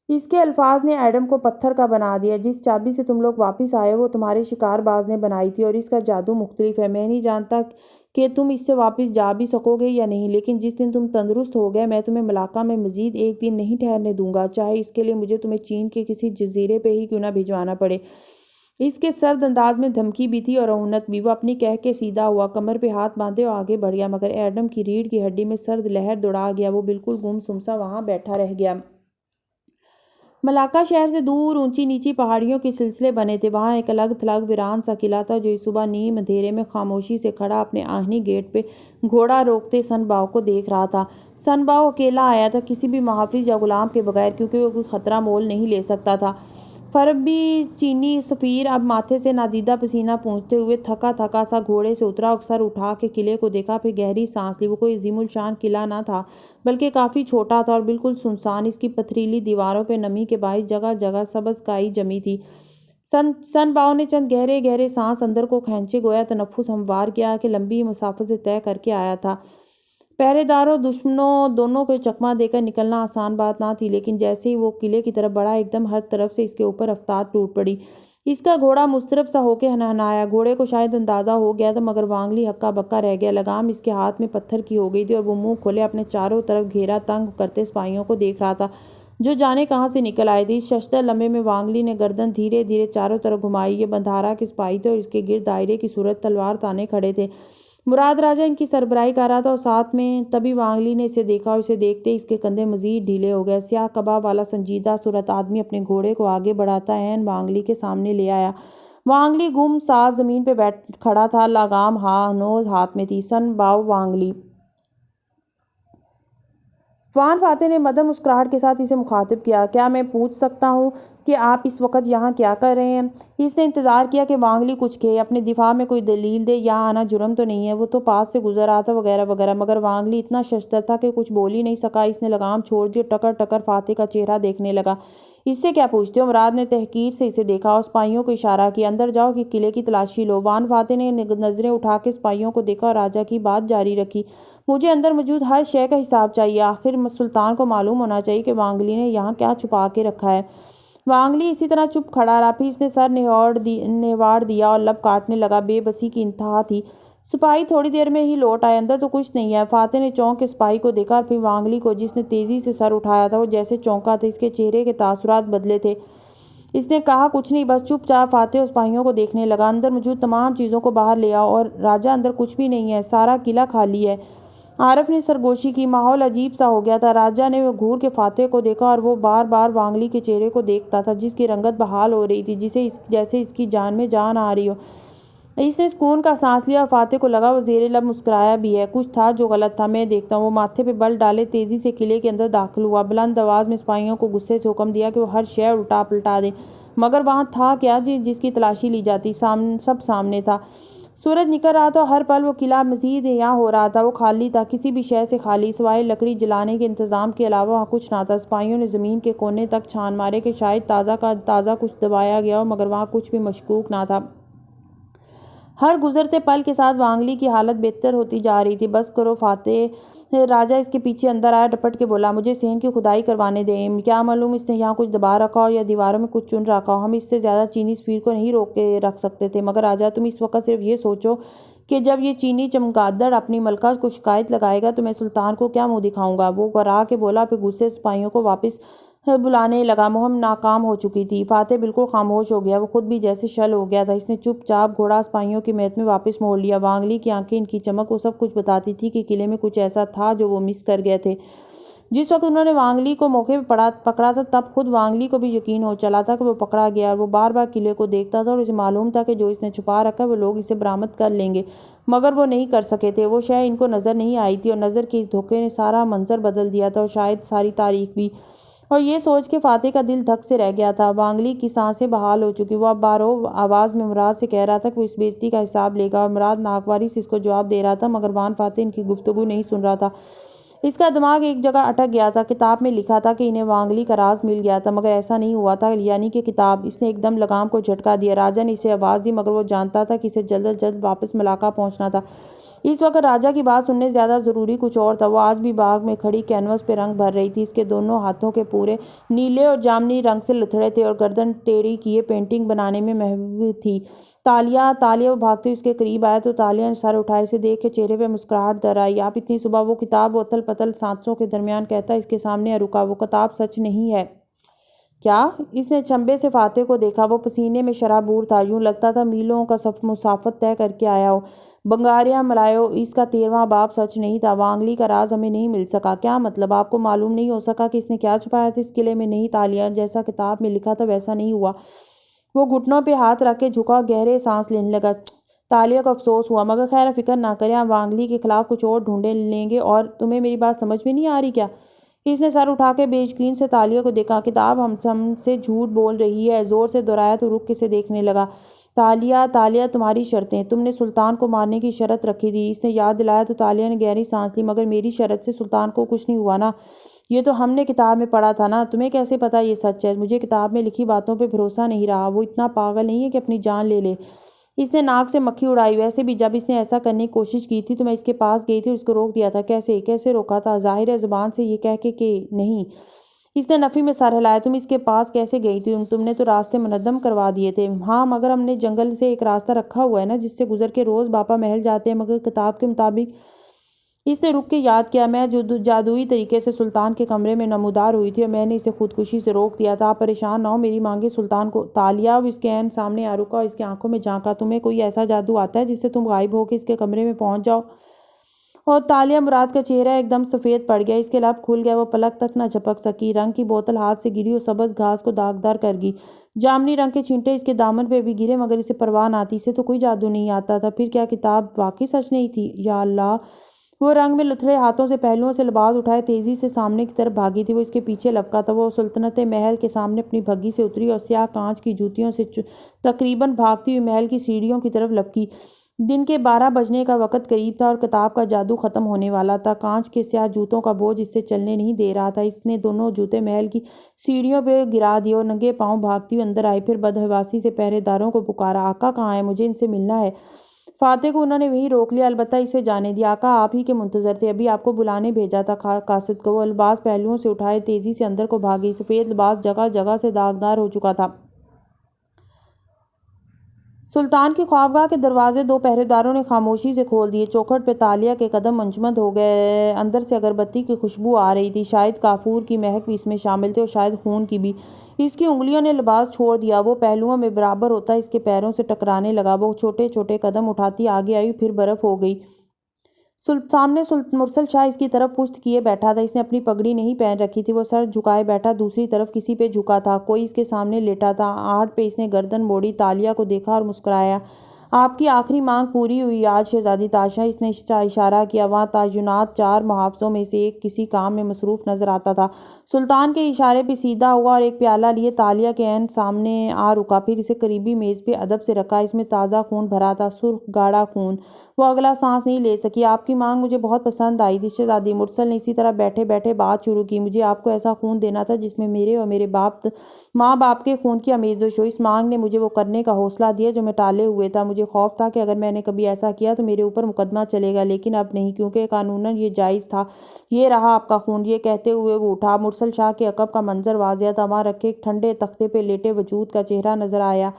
اس کے الفاظ نے ایڈم کو پتھر کا بنا دیا، جس چابی سے تم لوگ واپس آئے وہ تمہارے شکار باز نے بنائی تھی اور اس کا جادو مختلف ہے، میں نہیں جانتا کہ تم اس سے واپس جا بھی سکو گے یا نہیں، لیکن جس دن تم تندرست ہو گئے میں تمہیں ملاقہ میں مزید ایک دن نہیں ٹھہرنے دوں گا، چاہے اس کے لیے مجھے تمہیں چین کے کسی جزیرے پہ ہی کیوں نہ بھجوانا پڑے۔ اس کے سرد انداز میں دھمکی بھی تھی اور اونت بھی، وہ اپنی کہہ کے سیدھا ہوا، کمر پہ ہاتھ باندھے اور آگے بڑھ گیا، مگر ایڈم کی ریڑھ کی ہڈی میں سرد لہر دوڑا گیا، وہ بالکل گم سم سا وہاں بیٹھا رہ گیا۔ ملاقہ شہر سے دور اونچی نیچی پہاڑیوں کے سلسلے بنے تھے، وہاں ایک الگ تھلگ ویران سا قلعہ تھا جو اس صبح نیم اندھیرے میں خاموشی سے کھڑا اپنے آہنی گیٹ پہ گھوڑا روکتے سن باؤ کو دیکھ رہا تھا۔ سن باؤ اکیلا آیا تھا، کسی بھی محافظ یا غلام کے بغیر، کیونکہ وہ کوئی خطرہ مول نہیں لے سکتا تھا۔ فربی چینی سفیر اب ماتھے سے نادیدہ پسینہ پونچھتے ہوئے تھکا تھکا سا گھوڑے سے اترا، سر اٹھا کے قلعے کو دیکھا، پھر گہری سانس لی۔ وہ کوئی عظیم الشان قلعہ نہ تھا بلکہ کافی چھوٹا تھا اور بالکل سنسان، اس کی پتھریلی دیواروں پہ نمی کے باعث جگہ جگہ سبز کائی جمی تھی۔ سن باؤ نے چند گہرے گہرے سانس اندر کو کھینچے، گویا تنفس ہموار کیا کہ لمبی مسافت سے طے کر کے آیا تھا۔ پہرے داروں دشمنوں دونوں کو چکما دے کر نکلنا آسان بات نہ تھی، لیکن جیسے ہی وہ قلعے کی طرف بڑھا، ایک دم ہر طرف سے اس کے اوپر آفتاب ٹوٹ پڑی۔ اس کا گھوڑا مضطرب سا ہو کے ہنہنایا، گھوڑے کو شاید اندازہ ہو گیا تھا، مگر وانگلی ہکا بکا رہ گیا، لگام اس کے ہاتھ میں پتھر کی ہو گئی تھی اور وہ منہ کھولے اپنے چاروں طرف گھیرا تنگ کرتے سپاہیوں کو دیکھ رہا تھا جو جانے کہاں سے نکل آئے تھے۔ اس ششدر لمحے میں وانگلی نے گردن دھیرے دھیرے چاروں طرف گھمائی، یہ بندھارا کے سپاہی تھے اور اس کے گرد دائرے کی صورت تلوار تانے کھڑے تھے۔ مراد راجا ان کی سربراہی کر رہا تھا اور ساتھ میں تبھی وانگلی نے اسے دیکھا اور اسے دیکھتے اس کے کندھے مزید ڈھیلے ہو گئے۔ سیاہ قبا والا سنجیدہ صورت آدمی اپنے گھوڑے کو آگے بڑھاتا عین وانگلی کے سامنے لے آیا۔ وانگلی گم ساز زمین پہ بیٹھ کھڑا تھا، لگام ہنوز ہاتھ میں تھی۔ سن باؤ وانگلی وان فاتح نے مدھم مسکراہٹ کے ساتھ اسے مخاطب کیا، کیا میں پوچھ سکتا ہوں کہ آپ اس وقت یہاں کیا کر رہے ہیں؟ اس نے انتظار کیا کہ وانگلی کچھ کہے، اپنے دفاع میں کوئی دلیل دے، یہاں آنا جرم تو نہیں ہے، وہ تو پاس سے گزر رہا تھا وغیرہ وغیرہ، مگر وانگلی اتنا ششدر تھا کہ کچھ بول ہی نہیں سکا۔ اس نے لگام چھوڑ دی اور ٹکر ٹکر فاتح کا چہرہ دیکھنے لگا۔ اس سے کیا پوچھتے ہو؟ مراد نے تحقیر سے اسے دیکھا اور سپاہیوں کو اشارہ کیا، اندر جاؤ کہ قلعے کی تلاشی لو۔ وان فاتح نے نظریں اٹھا کے سپاہیوں کو دیکھا اور راجا کی بات جاری رکھی، مجھے اندر موجود ہر شے کا حساب چاہیے، آخر سلطان کو معلوم ہونا چاہیے کہ وانگلی نے یہاں کیا چھپا کے رکھا ہے۔ وانگلی اسی طرح چپ کھڑا رہا، پھر اس نے سر نہواڑ دیا اور لب کاٹنے لگا، بے بسی کی انتہا تھی۔ سپاہی تھوڑی دیر میں ہی لوٹ آئے، اندر تو کچھ نہیں ہے۔ فاتح نے چونک کے سپاہی کو دیکھا اور پھر وانگلی کو، جس نے تیزی سے سر اٹھایا تھا، وہ جیسے چونکا تھا، اس کے چہرے کے تاثرات بدلے تھے۔ اس نے کہا کچھ نہیں، بس چپ چاپ۔ فاتح اور سپاہیوں کو دیکھنے لگا، اندر موجود تمام چیزوں کو باہر لے آؤ۔ اور راجا اندر کچھ بھی نہیں ہے، سارا قلعہ خالی ہے۔ عارف نے سرگوشی کی، ماحول عجیب سا ہو گیا تھا۔ راجا نے گھور کے فاتح کو دیکھا اور وہ بار بار وانگلی کے چہرے کو دیکھتا تھا، جس کی رنگت بحال ہو رہی تھی، جیسے اس کی جان میں جان آ رہی ہو۔ اس نے سکون کا سانس لیا اور فاتح کو لگا وہ زیر لب مسکرایا بھی ہے۔ کچھ تھا جو غلط تھا، میں دیکھتا ہوں۔ وہ ماتھے پہ بل ڈالے تیزی سے قلعے کے اندر داخل ہوا، بلند آواز میں سپاہیوں کو غصے سے حکم دیا کہ وہ ہر شے الٹا پلٹا دیں۔ مگر وہاں تھا کیا جس کی تلاشی لی جاتی؟ سب سامنے تھا۔ سورج نکل رہا تھا، ہر پل وہ قلعہ مزید عیاں ہو رہا تھا۔ وہ خالی تھا، کسی بھی شے سے خالی، سوائے لکڑی جلانے کے انتظام کے علاوہ وہاں کچھ نہ تھا۔ سپاہیوں نے زمین کے کونے تک چھان مارے کہ شاید تازہ کا تازہ کچھ دبایا گیا ہو، مگر وہاں کچھ بھی مشکوک نہ تھا۔ ہر گزرتے پل کے ساتھ وانگلی کی حالت بہتر ہوتی جا رہی تھی۔ بس کرو فاتح، راجا اس کے پیچھے اندر آیا، ڈپٹ کے بولا، مجھے صحن کی کھدائی کروانے دیں، کیا معلوم اس نے یہاں کچھ دبا رکھا ہو یا دیواروں میں کچھ چن رکھا ہو، ہم اس سے زیادہ چینی سفیر کو نہیں روک کے رکھ سکتے تھے۔ مگر راجا، تم اس وقت صرف یہ سوچو کہ جب یہ چینی چمگادڑ اپنی ملکہ کو شکایت لگائے گا تو میں سلطان کو کیا منہ دکھاؤں گا؟ وہ گرا کے بولا، پھر غصے سے سپاہیوں کو واپس بلانے لگا۔ مہم ناکام ہو چکی تھی۔ فاتح بالکل خاموش ہو گیا، وہ خود بھی جیسے شل ہو گیا تھا۔ اس نے چپ چاپ گھوڑا سپاہیوں کی مہت میں واپس موڑ لیا۔ وانگلی کی آنکھیں، ان کی چمک، وہ سب کچھ بتاتی تھی کہ قلعے میں کچھ ایسا تھا جو وہ مس کر گئے تھے۔ جس وقت انہوں نے وانگلی کو موقع پہ پکڑا تھا، تب خود وانگلی کو بھی یقین ہو چلا تھا کہ وہ پکڑا گیا، اور وہ بار بار قلعے کو دیکھتا تھا اور اسے معلوم تھا کہ جو اس نے چھپا رکھا ہے وہ لوگ اسے برآمد کر لیں گے، مگر وہ نہیں کر سکے تھے۔ وہ شے ان کو نظر نہیں آئی تھی، اور نظر کے اس دھوکے نے سارا منظر بدل دیا تھا، اور شاید ساری تاریخ بھی۔ اور یہ سوچ کے فاتح کا دل دھک سے رہ گیا تھا۔ وانگلی کی سانسیں بحال ہو چکی، وہ اب بارو آواز میں مراد سے کہہ رہا تھا کہ وہ اس بے عزتی کا حساب لے گا، اور مراد ناگواری سے اس کو جواب دے رہا تھا، مگر وان فاتح ان کی گفتگو نہیں سن رہا تھا۔ اس کا دماغ ایک جگہ اٹک گیا تھا۔ کتاب میں لکھا تھا کہ انہیں وانگلی کا راز مل گیا تھا، مگر ایسا نہیں ہوا تھا، یعنی کہ کتاب۔ اس نے ایک دم لگام کو جھٹکا دیا۔ راجا نے اسے آواز دی، مگر وہ جانتا تھا کہ اسے جلد از جلد واپس ملاقہ پہنچنا تھا۔ اس وقت راجا کی بات سننے زیادہ ضروری کچھ اور تھا۔ وہ آج بھی باغ میں کھڑی کینوس پہ رنگ بھر رہی تھی، اس کے دونوں ہاتھوں کے پورے نیلے اور جامنی رنگ سے لتھڑے تھے، اور گردن ٹیڑھی کیے پینٹنگ بنانے میں محو تھی۔ تالیہ وہ بھاگتے اس کے قریب آیا تو تالیہ نے سر اٹھایا، اسے دیکھ کے چہرے پہ مسکراہٹ در آئی۔ آپ اتنی صبح وہ کتاب اتل پتل سانسوں کے درمیان کہتا اس کے سامنے رکا، وہ کتاب سچ نہیں ہے کیا؟ اس نے چنبے سے فاتح کو دیکھا، وہ پسینے میں شرابور تھا، یوں لگتا تھا میلوں کا مسافت طے کر کے آیا ہو۔ بنگاریاں ملائیو، اس کا 13واں باب سچ نہیں تھا۔ وانگلی کا راز ہمیں نہیں مل سکا۔ کیا مطلب؟ آپ کو معلوم نہیں ہو سکا کہ اس نے کیا چھپایا تھا اس قلعے میں؟ نہیں تالیہ، جیسا کتاب میں لکھا تھا ویسا نہیں ہوا۔ وہ گھٹنوں پہ ہاتھ رکھ کے جھکا اور گہرے سانس لینے لگا۔ تالیہ کو افسوس ہوا، مگر خیر فکر نہ کریں، ہم وانگلی کے خلاف کچھ اور ڈھونڈے لیں گے۔ اور تمہیں میری بات سمجھ میں نہیں آ رہی کیا؟ اس نے سر اٹھا کے بے یقین سے تالیہ کو دیکھا۔ کتاب ہم سے جھوٹ بول رہی ہے، زور سے دہرایا تو رک کے اسے دیکھنے لگا۔ تالیہ، تمہاری شرطیں، تم نے سلطان کو مارنے کی شرط رکھی تھی۔ اس نے یاد دلایا تو تالیہ نے گہری سانس لی، مگر میری شرط سے سلطان کو کچھ نہیں ہوا نا؟ یہ تو ہم نے کتاب میں پڑھا تھا نا، تمہیں کیسے پتا یہ سچ ہے؟ مجھے کتاب میں لکھی باتوں پہ بھروسہ نہیں رہا، وہ اتنا پاگل نہیں ہے کہ اپنی جان لے لے۔ اس نے ناک سے مکھی اڑائی، ویسے بھی جب اس نے ایسا کرنے کی کوشش کی تھی تو میں اس کے پاس گئی تھی اور اس کو روک دیا تھا۔ کیسے روکا تھا؟ ظاہر ہے زبان سے یہ کہہ کے کہ نہیں۔ اس نے نفی میں سر ہلایا۔ تم اس کے پاس کیسے گئی تھی؟ تم نے تو راستے منہدم کروا دیے تھے۔ ہاں، مگر ہم نے جنگل سے ایک راستہ رکھا ہوا ہے نا، جس سے گزر کے روز باپا محل جاتے ہیں، مگر کتاب کے مطابق۔ اس نے رک کے یاد کیا، میں جادوئی طریقے سے سلطان کے کمرے میں نمودار ہوئی تھی اور میں نے اسے خودکشی سے روک دیا تھا۔ آپ پریشان نہ ہو، میری مانگیں سلطان کو۔ تالیہ اس کے عین سامنے آ رکا اور اس کی آنکھوں میں جھانکا۔ تمہیں کوئی ایسا جادو آتا ہے جس سے تم غائب ہو کے اس کے کمرے میں پہنچ جاؤ؟ اور تالیہ مراد کا چہرہ ایک دم سفید پڑ گیا، اس کے لب کھل گئے، وہ پلک تک نہ جھپک سکی۔ رنگ کی بوتل ہاتھ سے گری اور سبز گھاس کو داغدار کر گئی۔ جامنی رنگ کے چھینٹے اس کے دامن پہ بھی گرے، مگر اسے پرواہ نہ تھی، اسے تو کوئی جادو نہیں آتا تھا۔ پھر کیا کتاب واقعی سچ نہیں تھی؟ یا اللہ! وہ رنگ میں لتھڑے ہاتھوں سے پہلوؤں سے لباس اٹھائے تیزی سے سامنے کی طرف بھاگی تھی۔ وہ اس کے پیچھے لپکا تھا۔ وہ سلطنت محل کے سامنے اپنی بھگی سے اتری اور سیاہ کانچ کی جوتیوں سے تقریباً بھاگتی ہوئی محل کی سیڑھیوں کی طرف لپکی۔ دن کے 12 بجنے کا وقت قریب تھا اور کتاب کا جادو ختم ہونے والا تھا۔ کانچ کے سیاہ جوتوں کا بوجھ اسے چلنے نہیں دے رہا تھا۔ اس نے دونوں جوتے محل کی سیڑھیوں پہ گرا دیے اور ننگے پاؤں بھاگتی ہوئی اندر آئی۔ پھر بدحواسی سے پہرے داروں کو پکارا، آقا کہاں ہے؟ مجھے ان سے ملنا ہے۔ فاتح کو انہوں نے وہیں روک لیا، البتہ اسے جانے دیا۔ آقا آپ ہی کے منتظر تھے، ابھی آپ کو بلانے بھیجا تھا قاصد کو۔ وہ لباس پہلوؤں سے اٹھائے تیزی سے اندر کو بھاگی۔ سفید لباس جگہ جگہ سے داغدار ہو چکا تھا۔ سلطان کی خوابگاہ کے دروازے 2 پہرے داروں نے خاموشی سے کھول دیے۔ چوکھٹ پہ تالیہ کے قدم منجمد ہو گئے۔ اندر سے اگربتی کی خوشبو آ رہی تھی، شاید کافور کی مہک بھی اس میں شامل تھی اور شاید خون کی بھی۔ اس کی انگلیوں نے لباس چھوڑ دیا، وہ پہلوؤں میں برابر ہوتا اس کے پیروں سے ٹکرانے لگا۔ وہ چھوٹے چھوٹے قدم اٹھاتی آگے آئی، پھر برف ہو گئی۔ سامنے مرسل شاہ اس کی طرف پشت کیے بیٹھا تھا۔ اس نے اپنی پگڑی نہیں پہن رکھی تھی۔ وہ سر جھکائے بیٹھا دوسری طرف کسی پہ جھکا تھا۔ کوئی اس کے سامنے لیٹا تھا۔ آہٹ پہ اس نے گردن موڑی، تالیہ کو دیکھا اور مسکرایا۔ آپ کی آخری مانگ پوری ہوئی آج شہزادی تاشا، اس نے اشارہ کیا۔ وہاں تعینات 4 محافظوں میں سے ایک کسی کام میں مصروف نظر آتا تھا۔ سلطان کے اشارے پہ سیدھا ہوا اور ایک پیالہ لیے تالیہ کے عین سامنے آ رکا، پھر اسے قریبی میز پہ ادب سے رکھا۔ اس میں تازہ خون بھرا تھا، سرخ گاڑھا خون۔ وہ اگلا سانس نہیں لے سکی۔ آپ کی مانگ مجھے بہت پسند آئی تھی شہزادی، مرسل نے اسی طرح بیٹھے بیٹھے بات شروع کی۔ مجھے آپ کو ایسا خون دینا تھا جس میں میرے اور میرے ماں باپ کے خون کی آمیزش ہو۔ اس مانگ نے مجھے وہ کرنے کا حوصلہ دیا جو میں ٹالے ہوئے تھا۔ مجھے خوف تھا کہ اگر میں نے کبھی ایسا کیا تو میرے اوپر مقدمہ چلے گا، لیکن اب نہیں، کیونکہ قانوناً یہ جائز تھا۔ یہ رہا آپ کا خون۔ یہ کہتے ہوئے وہ اٹھا۔ مرسل شاہ کے عقب کا منظر واضح تھا۔ وہاں رکھے ایک ٹھنڈے تختے پہ لیٹے وجود کا چہرہ نظر آیا۔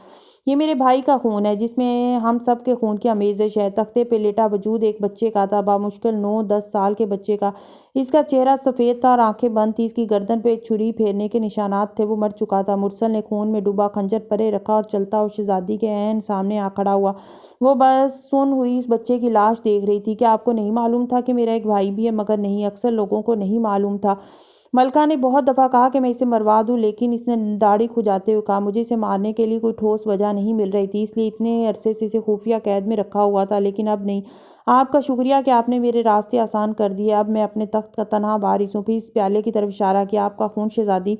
یہ میرے بھائی کا خون ہے جس میں ہم سب کے خون کی آمیزش ہے۔ تختے پہ لیٹا وجود ایک بچے کا تھا، بامشکل 9-10 سال کے بچے کا۔ اس کا چہرہ سفید تھا اور آنکھیں بند تھیں۔ اس کی گردن پہ ایک چھری پھیرنے کے نشانات تھے۔ وہ مر چکا تھا۔ مرسل نے خون میں ڈوبا خنجر پرے رکھا اور چلتا ہوا شہزادی کے عین سامنے آ کھڑا ہوا۔ وہ بس سن ہوئی اس بچے کی لاش دیکھ رہی تھی۔ کیا آپ کو نہیں معلوم تھا کہ میرا ایک بھائی بھی ہے؟ مگر نہیں، اکثر لوگوں کو نہیں معلوم تھا۔ ملکہ نے بہت دفعہ کہا کہ میں اسے مروا دوں، لیکن اس نے داڑھی کھجاتے ہوئے کہا، مجھے اسے مارنے کے لیے کوئی ٹھوس وجہ نہیں مل رہی تھی، اس لیے اتنے عرصے سے اسے خفیہ قید میں رکھا ہوا تھا، لیکن اب نہیں۔ آپ کا شکریہ کہ آپ نے میرے راستے آسان کر دیے۔ اب میں اپنے تخت کا تنہا وارث ہوں۔ پھر اس پیالے کی طرف اشارہ کیا۔ آپ کا خون شہزادی۔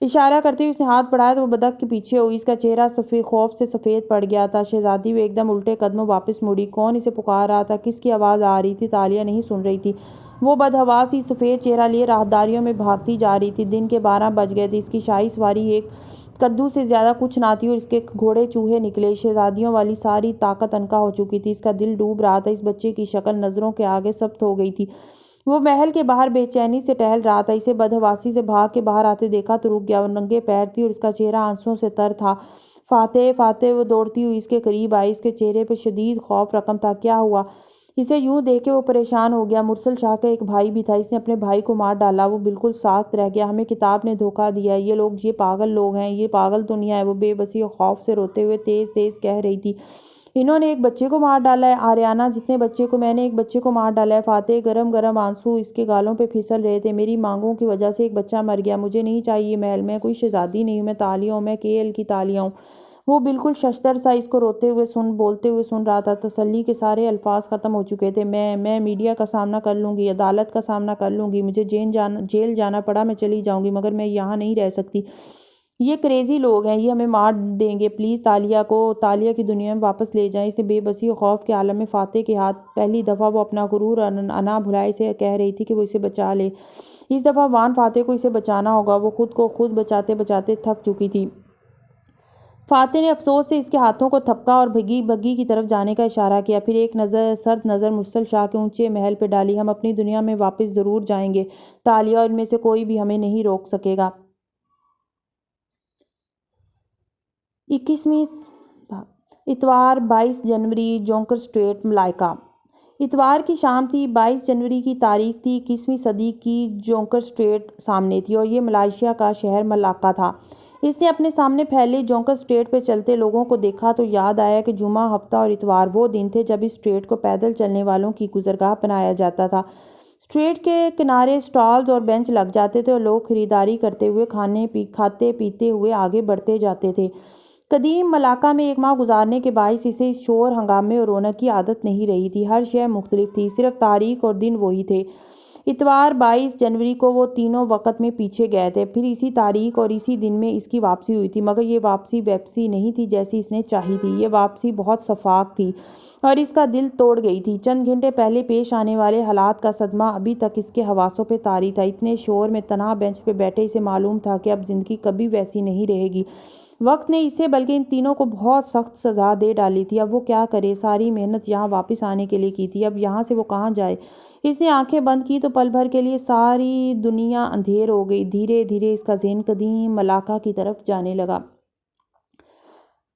اشارہ کرتے ہوئے اس نے ہاتھ بڑھایا تو وہ بدک کے پیچھے ہوئی۔ اس کا چہرہ خوف سے سفید پڑ گیا تھا۔ شہزادی وہ ایک دم الٹے قدموں واپس مڑی۔ کون اسے پکار رہا تھا؟ کس کی آواز آ رہی تھی؟ تالیہ نہیں سن رہی تھی۔ وہ بدحواسی سفید چہرہ لیے راہداریوں میں بھاگتی جا رہی تھی۔ دن کے 12 بج گئے تھے۔ اس کی شاہی سواری ایک کدو سے زیادہ کچھ نہ تھی اور اس کے گھوڑے چوہے نکلے۔ شہزادیوں والی ساری طاقت عنقا ہو چکی تھی۔ اس کا دل ڈوب رہا تھا۔ اس بچے کی شکل نظروں کے آگے سبت ہو گئی تھی۔ وہ محل کے باہر بے چینی سے ٹہل رہا تھا۔ اسے بدحواسی سے بھاگ کے باہر آتے دیکھا تو رک گیا۔ وہ ننگے پیر تھی اور اس کا چہرہ آنسوؤں سے تر تھا۔ فاتح، فاتح! وہ دوڑتی ہوئی اس کے قریب آئی۔ اس کے چہرے پہ شدید خوف رقم تھا۔ کیا ہوا؟ اسے یوں دیکھ کے وہ پریشان ہو گیا۔ مرسل شاہ کا ایک بھائی بھی تھا، اس نے اپنے بھائی کو مار ڈالا۔ وہ بالکل ساکت رہ گیا۔ ہمیں کتاب نے دھوکہ دیا ہے، یہ پاگل لوگ ہیں، یہ پاگل دنیا ہے۔ وہ بے بسی اور خوف سے روتے ہوئے تیز تیز کہہ رہی تھی، انہوں نے ایک بچے کو مار ڈالا ہے، آریانا جتنے بچے کو، میں نے ایک بچے کو مار ڈالا ہے۔ فاتح! گرم گرم آنسو اس کے گالوں پہ پھسل رہے تھے۔ میری مانگوں کی وجہ سے ایک بچہ مر گیا، مجھے نہیں چاہیے محل، میں کوئی شہزادی نہیں ہوں، میں تالیہ ہوں، میں KL کی تالیہ ہوں۔ وہ بالکل ششدر سا اس کو بولتے ہوئے سن رہا تھا۔ تسلی کے سارے الفاظ ختم ہو چکے تھے۔ میں میڈیا کا سامنا کر لوں گی، عدالت کا سامنا کر لوں گی، مجھے جیل جانا پڑا میں چلی جاؤں گی، مگر میں یہاں نہیں رہ سکتی۔ یہ کریزی لوگ ہیں، یہ ہمیں مار دیں گے، پلیز تالیہ کی دنیا میں واپس لے جائیں۔ اس نے بے بسی و خوف کے عالم میں فاتح کے ہاتھ، پہلی دفعہ وہ اپنا غرور اور انا بھلائے سے کہہ رہی تھی کہ وہ اسے بچا لے۔ اس دفعہ وان فاتح کو اسے بچانا ہوگا۔ وہ خود کو خود بچاتے بچاتے تھک چکی تھی۔ فاتح نے افسوس سے اس کے ہاتھوں کو تھپکا اور بگی کی طرف جانے کا اشارہ کیا، پھر ایک سرد نظر مرسل شاہ کے اونچے محل پہ ڈالی۔ ہم اپنی دنیا میں واپس ضرور جائیں گے تالیہ، اور ان میں سے کوئی بھی ہمیں نہیں روک سکے گا۔ 21 اتوار 22 جنوری جونکر اسٹریٹ، ملائکہ۔ اتوار کی شام تھی، 22 جنوری کی تاریخ تھی۔ 21ویں صدی کی جونکر اسٹریٹ سامنے تھی اور یہ ملائیشیا کا شہر ملاکا تھا۔ اس نے اپنے سامنے پھیلے جونکر اسٹریٹ پہ چلتے لوگوں کو دیکھا تو یاد آیا کہ جمعہ، ہفتہ اور اتوار وہ دن تھے جب اس اسٹریٹ کو پیدل چلنے والوں کی گزرگاہ بنایا جاتا تھا۔ اسٹریٹ کے کنارے اسٹالز اور بینچ لگ جاتے تھے اور لوگ خریداری کرتے ہوئے کھاتے پیتے ہوئے آگے بڑھتے جاتے تھے۔ قدیم ملاقہ میں ایک ماہ گزارنے کے باعث اسے شور ہنگامے اور رونق کی عادت نہیں رہی تھی۔ ہر شے مختلف تھی، صرف تاریخ اور دن وہی تھے۔ اتوار 22 جنوری کو وہ تینوں وقت میں پیچھے گئے تھے، پھر اسی تاریخ اور اسی دن میں اس کی واپسی ہوئی تھی، مگر یہ واپسی ویپسی نہیں تھی جیسی اس نے چاہی تھی۔ یہ واپسی بہت شفاف تھی اور اس کا دل توڑ گئی تھی۔ چند گھنٹے پہلے پیش آنے والے حالات کا صدمہ ابھی تک اس کے حواسوں پہ طاری تھا۔ اتنے شور میں تنہا بینچ پہ بیٹھے اسے معلوم تھا کہ اب زندگی کبھی ویسی نہیں رہے گی۔ وقت نے اسے بلکہ ان تینوں کو بہت سخت سزا دے ڈالی تھی۔ اب وہ کیا کرے؟ ساری محنت یہاں واپس آنے کے لیے کی تھی، اب یہاں سے وہ کہاں جائے؟ اس نے آنکھیں بند کی تو پل بھر کے لیے ساری دنیا اندھیر ہو گئی۔ دھیرے دھیرے اس کا ذہن قدیم ملاقہ کی طرف جانے لگا۔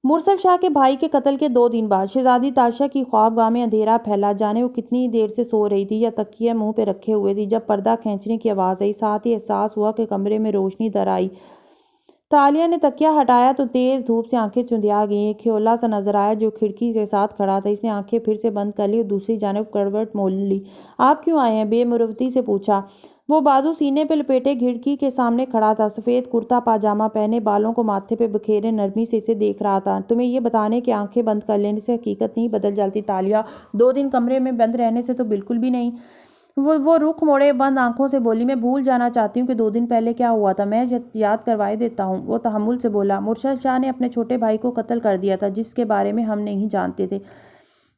مرسل شاہ کے بھائی کے قتل کے 2 دن بعد شہزادی تاشا کی خوابگاہ میں اندھیرا پھیلا۔ جانے وہ کتنی دیر سے سو رہی تھی یا تکیہ منہ پہ رکھے ہوئے تھی جب پردہ کھینچنے کی آواز آئی، ساتھ ہی احساس ہوا کہ کمرے میں روشنی در آئی۔ تالیہ نے تکیہ ہٹایا تو تیز دھوپ سے آنکھیں چندھیا گئیں۔ ایک کھیولا سا نظر آیا جو کھڑکی کے ساتھ کھڑا تھا۔ اس نے آنکھیں پھر سے بند کر لی اور دوسری جانب کروٹ موڑ لی۔ آپ کیوں آئے ہیں؟ بے مروتی سے پوچھا۔ وہ بازو سینے پہ لپیٹے کھڑکی کے سامنے کھڑا تھا، سفید کرتا پاجامہ پہنے، بالوں کو ماتھے پہ بکھیرے نرمی سے اسے دیکھ رہا تھا۔ تمہیں یہ بتانے کہ آنکھیں بند کر لینے سے حقیقت نہیں بدل جاتی تالیہ، 2 دن کمرے میں بند رہنے سے تو بالکل بھی نہیں۔ وہ رخ موڑے بند آنکھوں سے بولی، میں بھول جانا چاہتی ہوں کہ 2 دن پہلے کیا ہوا تھا، میں یاد کروائے دیتا ہوں۔ وہ تحمل سے بولا، مرشد شاہ نے اپنے چھوٹے بھائی کو قتل کر دیا تھا جس کے بارے میں ہم نہیں جانتے تھے۔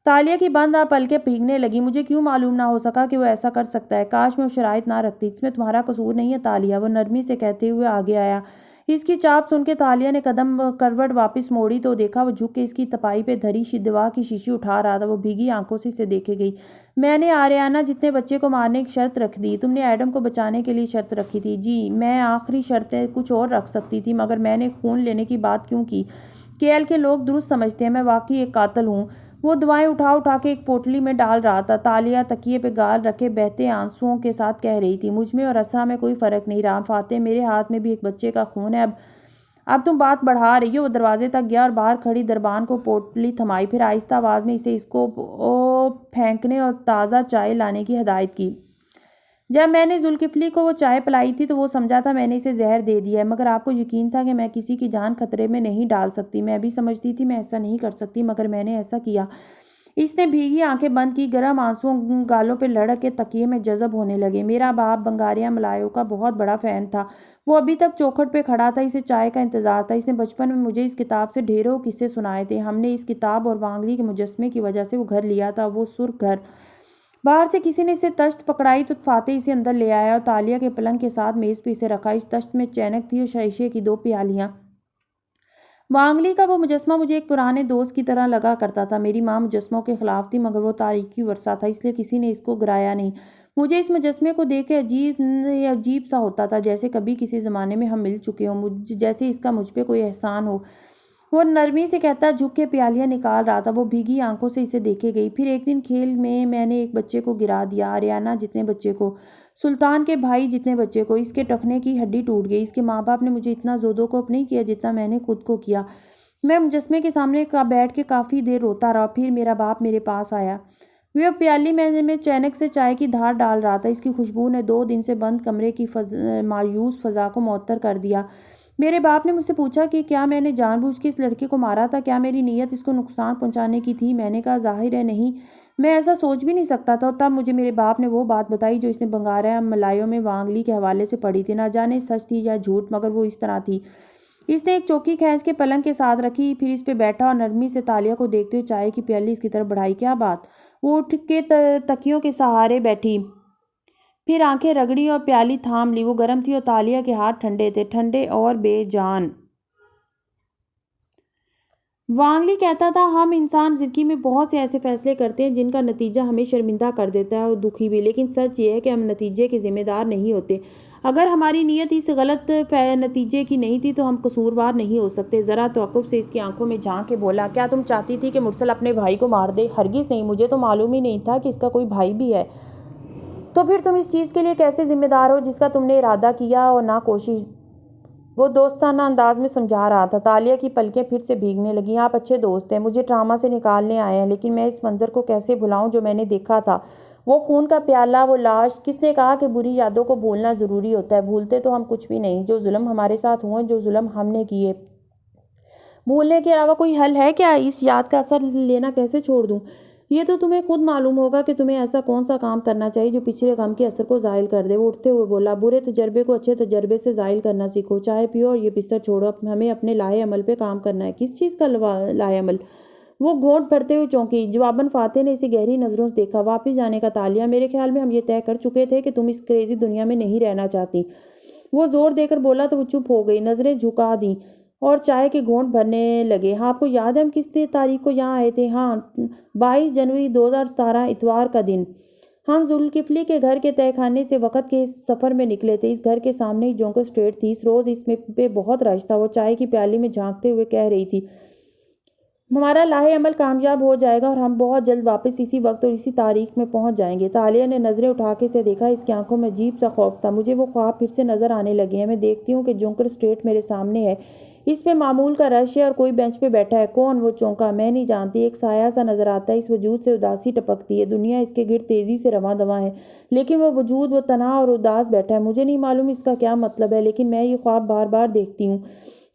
تالیہ کی بند پلکیں بھیگنے لگی۔ مجھے کیوں معلوم نہ ہو سکا کہ وہ ایسا کر سکتا ہے؟ کاش میں وہ شرائط نہ رکھتی۔ اس میں تمہارا قصور نہیں ہے تالیہ، وہ نرمی سے کہتے ہوئے آگے آیا۔ اس کی چاپ سن کے تالیہ نے قدم کروٹ واپس موڑی تو دیکھا وہ جھک کے اس کی تپائی پہ دھری دوا کی شیشی اٹھا رہا تھا۔ وہ بھیگی آنکھوں سے اسے دیکھے گئی۔ میں نے آریانہ جتنے بچے کو مارنے کی شرط رکھ دی۔ تم نے ایڈم کو بچانے کے لیے شرط رکھی تھی۔ جی، میں آخری شرطیں کچھ اور رکھ سکتی تھی، مگر میں نے خون لینے کی بات کیوں کی؟ کیل کے لوگ درست سمجھتے ہیں، میں واقعی ایک قاتل ہوں۔ وہ دوائیں اٹھا اٹھا کے ایک پوٹلی میں ڈال رہا تھا۔ تالیہ تکیے پہ گال رکھے بہتے آنسوؤں کے ساتھ کہہ رہی تھی، مجھ میں اور اسرا میں کوئی فرق نہیں رہا فاتح، میرے ہاتھ میں بھی ایک بچے کا خون ہے۔ اب تم بات بڑھا رہی ہو۔ وہ دروازے تک گیا اور باہر کھڑی دربان کو پوٹلی تھمائی، پھر آہستہ آواز میں اسے اس کو پھینکنے اور تازہ چائے لانے کی ہدایت کی۔ جب میں نے ذوالکفلی کو وہ چائے پلائی تھی تو وہ سمجھا تھا میں نے اسے زہر دے دیا ہے، مگر آپ کو یقین تھا کہ میں کسی کی جان خطرے میں نہیں ڈال سکتی۔ میں بھی سمجھتی تھی میں ایسا نہیں کر سکتی، مگر میں نے ایسا کیا۔ اس نے بھیگی آنکھیں بند کی، گرم آنسو گالوں پہ لڑک کے تکیے میں جذب ہونے لگے۔ میرا باپ بنگاریاں ملایوں کا بہت بڑا فین تھا۔ وہ ابھی تک چوکھٹ پہ کھڑا تھا، اسے چائے کا انتظار تھا۔ اس نے بچپن میں مجھے اس کتاب سے ڈھیروں قصے سنائے تھے۔ ہم نے اس کتاب اور وانگلی کے مجسمے کی وجہ سے وہ گھر لیا تھا، وہ سرخ گھر۔ باہر سے کسی نے اسے تشت پکڑائی تو فاتح اسے اندر لے آیا اور تالیہ کے پلنگ کے ساتھ میز پہ اسے رکھا۔ اس تشت میں چینک تھی اور شیشے کی 2 پیالیاں۔ وانگلی کا وہ مجسمہ مجھے ایک پرانے دوست کی طرح لگا کرتا تھا۔ میری ماں مجسموں کے خلاف تھی، مگر وہ تاریخی ورثہ تھا، اس لیے کسی نے اس کو گرایا نہیں۔ مجھے اس مجسمے کو دیکھ کے عجیب سا ہوتا تھا، جیسے کبھی کسی زمانے میں ہم مل چکے ہوں، جیسے اس کا مجھ پہ کوئی احسان ہو۔ وہ نرمی سے کہتا جھک کے پیالیاں نکال رہا تھا۔ وہ بھیگی آنکھوں سے اسے دیکھے گئی۔ پھر ایک دن کھیل میں نے ایک بچے کو گرا دیا، آریانہ جتنے بچے کو، سلطان کے بھائی جتنے بچے کو۔ اس کے ٹخنے کی ہڈی ٹوٹ گئی۔ اس کے ماں باپ نے مجھے اتنا زودوکوپ نہیں کیا جتنا میں نے خود کو کیا۔ میں مجسمے کے سامنے بیٹھ کے کافی دیر روتا رہا، پھر میرا باپ میرے پاس آیا۔ وہ پیالی میں چینک سے چائے کی دھار ڈال رہا تھا۔ اس کی خوشبو نے 2 دن سے بند کمرے کی مایوس فضا کو معطر کر دیا۔ میرے باپ نے مجھ سے پوچھا کہ کیا میں نے جان بوجھ کے اس لڑکے کو مارا تھا، کیا میری نیت اس کو نقصان پہنچانے کی تھی؟ میں نے کہا ظاہر ہے نہیں، میں ایسا سوچ بھی نہیں سکتا تھا۔ تب مجھے میرے باپ نے وہ بات بتائی جو اس نے بنگاریاں ملایوں میں وانگلی کے حوالے سے پڑھی تھی، نہ جانے سچ تھی یا جھوٹ، مگر وہ اس طرح تھی۔ اس نے ایک چوکی کھینچ کے پلنگ کے ساتھ رکھی، پھر اس پہ بیٹھا اور نرمی سے تالیہ کو دیکھتے ہوئے چائے کی پیالی اس کی طرف بڑھائی۔ کیا بات؟ وہ اٹھ کے تکیوں کے سہارے بیٹھی، پھر آنکھیں رگڑی اور پیالی تھام لی۔ وہ گرم تھی اور تالیہ کے ہاتھ ٹھنڈے تھے، ٹھنڈے اور بے جان۔ وانگلی کہتا تھا، ہم انسان زندگی میں بہت سے ایسے فیصلے کرتے ہیں جن کا نتیجہ ہمیں شرمندہ کر دیتا ہے اور دکھی بھی، لیکن سچ یہ ہے کہ ہم نتیجے کے ذمہ دار نہیں ہوتے۔ اگر ہماری نیت اس غلط نتیجے کی نہیں تھی تو ہم قصوروار نہیں ہو سکتے۔ ذرا توقف سے اس کی آنکھوں میں جھانک کے بولا، کیا تم چاہتی تھی کہ مرسل اپنے بھائی کو مار دے؟ ہرگز نہیں، مجھے تو معلوم ہی نہیں تھا کہ اس کا کوئی بھائی بھی ہے۔ تو پھر تم اس چیز کے لیے کیسے ذمہ دار ہو جس کا تم نے ارادہ کیا اور نہ کوشش؟ وہ دوستانہ انداز میں سمجھا رہا تھا۔ تالیہ کی پلکیں پھر سے بھیگنے لگیں۔ آپ اچھے دوست ہیں، مجھے ڈرامہ سے نکالنے آئے ہیں، لیکن میں اس منظر کو کیسے بھلاؤں جو میں نے دیکھا تھا؟ وہ خون کا پیالہ، وہ لاش۔ کس نے کہا کہ بری یادوں کو بھولنا ضروری ہوتا ہے؟ بھولتے تو ہم کچھ بھی نہیں، جو ظلم ہمارے ساتھ ہوئے، جو ظلم ہم نے کیے، بھولنے کے علاوہ کوئی حل ہے کیا؟ اس یاد کا اثر لینا کیسے چھوڑ دوں؟ یہ تو تمہیں خود معلوم ہوگا کہ تمہیں ایسا کون سا کام کرنا چاہیے جو پچھلے غم کے اثر کو زائل کر دے۔ وہ اٹھتے ہوئے بولا، برے تجربے کو اچھے تجربے سے زائل کرنا سیکھو، چائے پیو اور یہ بستر چھوڑو، ہمیں اپنے لاہے عمل پہ کام کرنا ہے۔ کس چیز کا لاہے عمل؟ وہ گھونٹ بھرتے ہوئے چونکی۔ جواباً فاتح نے اسے گہری نظروں سے دیکھا۔ واپس جانے کا تالیہ، میرے خیال میں ہم یہ طے کر چکے تھے کہ تم اس کریزی دنیا میں نہیں رہنا چاہتی۔ وہ زور دے کر بولا تو وہ چپ ہو گئی، نظریں جھکا دیں اور چائے کے گھونٹ بھرنے لگے۔ ہاں، آپ کو یاد ہے ہم کس تاریخ کو یہاں آئے تھے؟ ہاں، 22 جنوری 2017، اتوار کا دن۔ ہم ذوالکفلی کے گھر کے تہہ خانے سے وقت کے سفر میں نکلے تھے۔ اس گھر کے سامنے ہی جونکر اسٹریٹ تھی۔ اس روز اس میں پہ بہت رش تھا۔ وہ چائے کی پیالی میں جھانکتے ہوئے کہہ رہی تھی، ہمارا لاہے عمل کامیاب ہو جائے گا اور ہم بہت جلد واپس اسی وقت اور اسی تاریخ میں پہنچ جائیں گے۔ تالیہ نے نظریں اٹھا کے اسے دیکھا۔ اس کی آنکھوں میں عجیب سا خوف تھا۔ مجھے وہ خواب پھر سے نظر آنے لگے ہیں۔ میں دیکھتی ہوں کہ جونکر اسٹریٹ میرے سامنے ہے، اس پہ معمول کا رش ہے اور کوئی بینچ پہ بیٹھا ہے۔ کون؟ وہ چونکا۔ میں نہیں جانتی، ایک سایہ سا نظر آتا ہے۔ اس وجود سے اداسی ٹپکتی ہے۔ دنیا اس کے گرد تیزی سے رواں دواں ہے، لیکن وہ وجود، وہ تنہا اور اداس بیٹھا ہے۔ مجھے نہیں معلوم اس کا کیا مطلب ہے، لیکن میں یہ خواب بار بار دیکھتی ہوں۔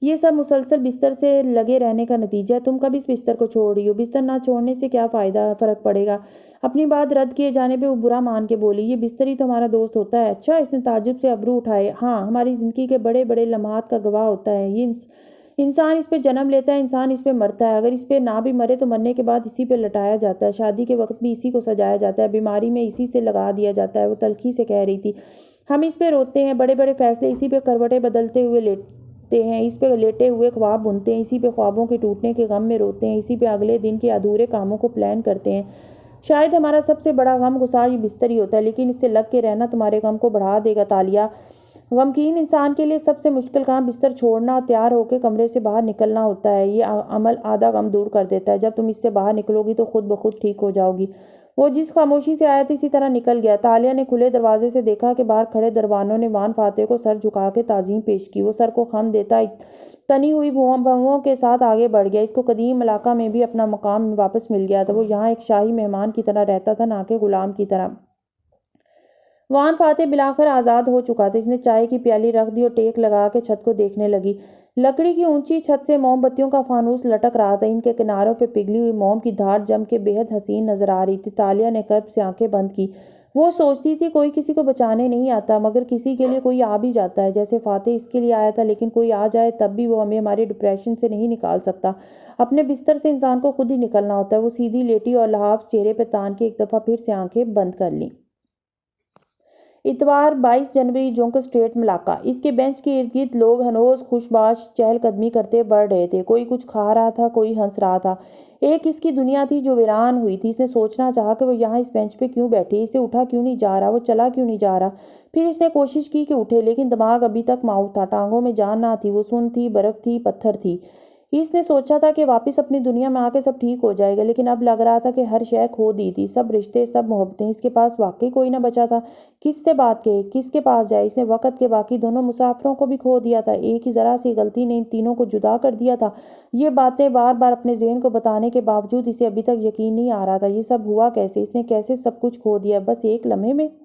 یہ سب مسلسل بستر سے لگے رہنے کا نتیجہ ہے۔ تم کب اس بستر کو چھوڑ رہی ہو؟ بستر نہ چھوڑنے سے کیا فرق پڑے گا؟ اپنی بات رد کیے جانے پہ وہ برا مان کے بولی، یہ بستر ہی تو ہمارا دوست ہوتا ہے۔ اچھا؟ اس نے تعجب سے ابرو اٹھائے۔ ہاں، ہماری زندگی کے بڑے بڑے لمحات کا گواہ ہوتا ہے یہ۔ انسان اس پہ جنم لیتا ہے، انسان اس پہ مرتا ہے، اگر اس پہ نہ بھی مرے تو مرنے کے بعد اسی پہ لٹایا جاتا ہے۔ شادی کے وقت بھی اسی کو سجایا جاتا ہے، بیماری میں اسی سے لگا دیا جاتا ہے۔ وہ تلخی سے کہہ رہی تھی، ہم اس پہ روتے ہیں، بڑے بڑے فیصلے اسی پہ کروٹیں بدلتے ہوئے لیتے ہیں، اس پہ لیٹے ہوئے خواب بنتے ہیں، اسی پہ خوابوں کے ٹوٹنے کے غم میں روتے ہیں، اسی پہ اگلے دن کے ادھورے کاموں کو پلان کرتے ہیں۔ شاید ہمارا سب سے بڑا غم گسار یہ بستر ہی ہوتا ہے، لیکن اس سے لگ کے رہنا تمہارے غم کو بڑھا دے گا تالیہ۔ غمگین انسان کے لیے سب سے مشکل کام بستر چھوڑنا اور تیار ہو کے کمرے سے باہر نکلنا ہوتا ہے۔ یہ عمل آدھا غم دور کر دیتا ہے۔ جب تم اس سے باہر نکلو گی تو خود بخود ٹھیک ہو جاؤ گی۔ وہ جس خاموشی سے آیا تھا اسی طرح نکل گیا۔ تالیہ نے کھلے دروازے سے دیکھا کہ باہر کھڑے دربانوں نے وان فاتح کو سر جھکا کے تعظیم پیش کی۔ وہ سر کو خم دیتا تنی ہوئی بھوؤں کے ساتھ آگے بڑھ گیا۔ اس کو قدیم علاقہ میں بھی اپنا مقام واپس مل گیا تھا۔ وہ یہاں ایک شاہی مہمان کی طرح رہتا تھا، نہ کہ غلام کی طرح۔ وان فاتح بالآخر آزاد ہو چکا تھا۔ اس نے چائے کی پیالی رکھ دی اور ٹیک لگا کے چھت کو دیکھنے لگی۔ لکڑی کی اونچی چھت سے موم بتیوں کا فانوس لٹک رہا تھا۔ ان کے کناروں پہ پگھلی ہوئی موم کی دھار جم کے بے حد حسین نظر آ رہی تھی۔ تالیہ نے کرب سے آنکھیں بند کی۔ وہ سوچتی تھی کوئی کسی کو بچانے نہیں آتا، مگر کسی کے لیے کوئی آ بھی جاتا ہے، جیسے فاتح اس کے لیے آیا تھا۔ لیکن کوئی آ جائے تب بھی وہ ہمیں ہمارے ڈپریشن سے نہیں نکال سکتا۔ اپنے بستر سے انسان کو خود ہی نکلنا ہوتا ہے۔ وہ سیدھی لیٹی اور لحاف چہرے پہ تان کے ایک دفعہ پھر سے آنکھیں بند کر لیں۔ اتوار 22 جنوری، جونکر اسٹریٹ، ملاقہ۔ اس کے بینچ کے ارد گرد لوگ ہنوز خوش باش چہل قدمی کرتے بڑھ رہے تھے۔ کوئی کچھ کھا رہا تھا، کوئی ہنس رہا تھا۔ ایک اس کی دنیا تھی جو ویران ہوئی تھی۔ اس نے سوچنا چاہا کہ وہ یہاں اس بینچ پہ کیوں بیٹھی ہے، اسے اٹھا کیوں نہیں جا رہا، وہ چلا کیوں نہیں جا رہا۔ پھر اس نے کوشش کی کہ اٹھے، لیکن دماغ ابھی تک ماؤ تھا، ٹانگوں میں جان نہ تھی۔ وہ سن تھی، برف تھی، پتھر تھی۔ اس نے سوچا تھا کہ واپس اپنی دنیا میں آ کے سب ٹھیک ہو جائے گا، لیکن اب لگ رہا تھا کہ ہر شے کھو دی تھی، سب رشتے، سب محبتیں۔ اس کے پاس واقعی کوئی نہ بچا تھا۔ کس سے بات کہے، کس کے پاس جائے؟ اس نے وقت کے باقی دونوں مسافروں کو بھی کھو دیا تھا۔ ایک ہی ذرا سی غلطی نے ان تینوں کو جدا کر دیا تھا۔ یہ باتیں بار بار اپنے ذہن کو بتانے کے باوجود اسے ابھی تک یقین نہیں آ رہا تھا۔ یہ سب ہوا کیسے؟ اس نے کیسے سب کچھ کھو دیا بس ایک لمحے میں؟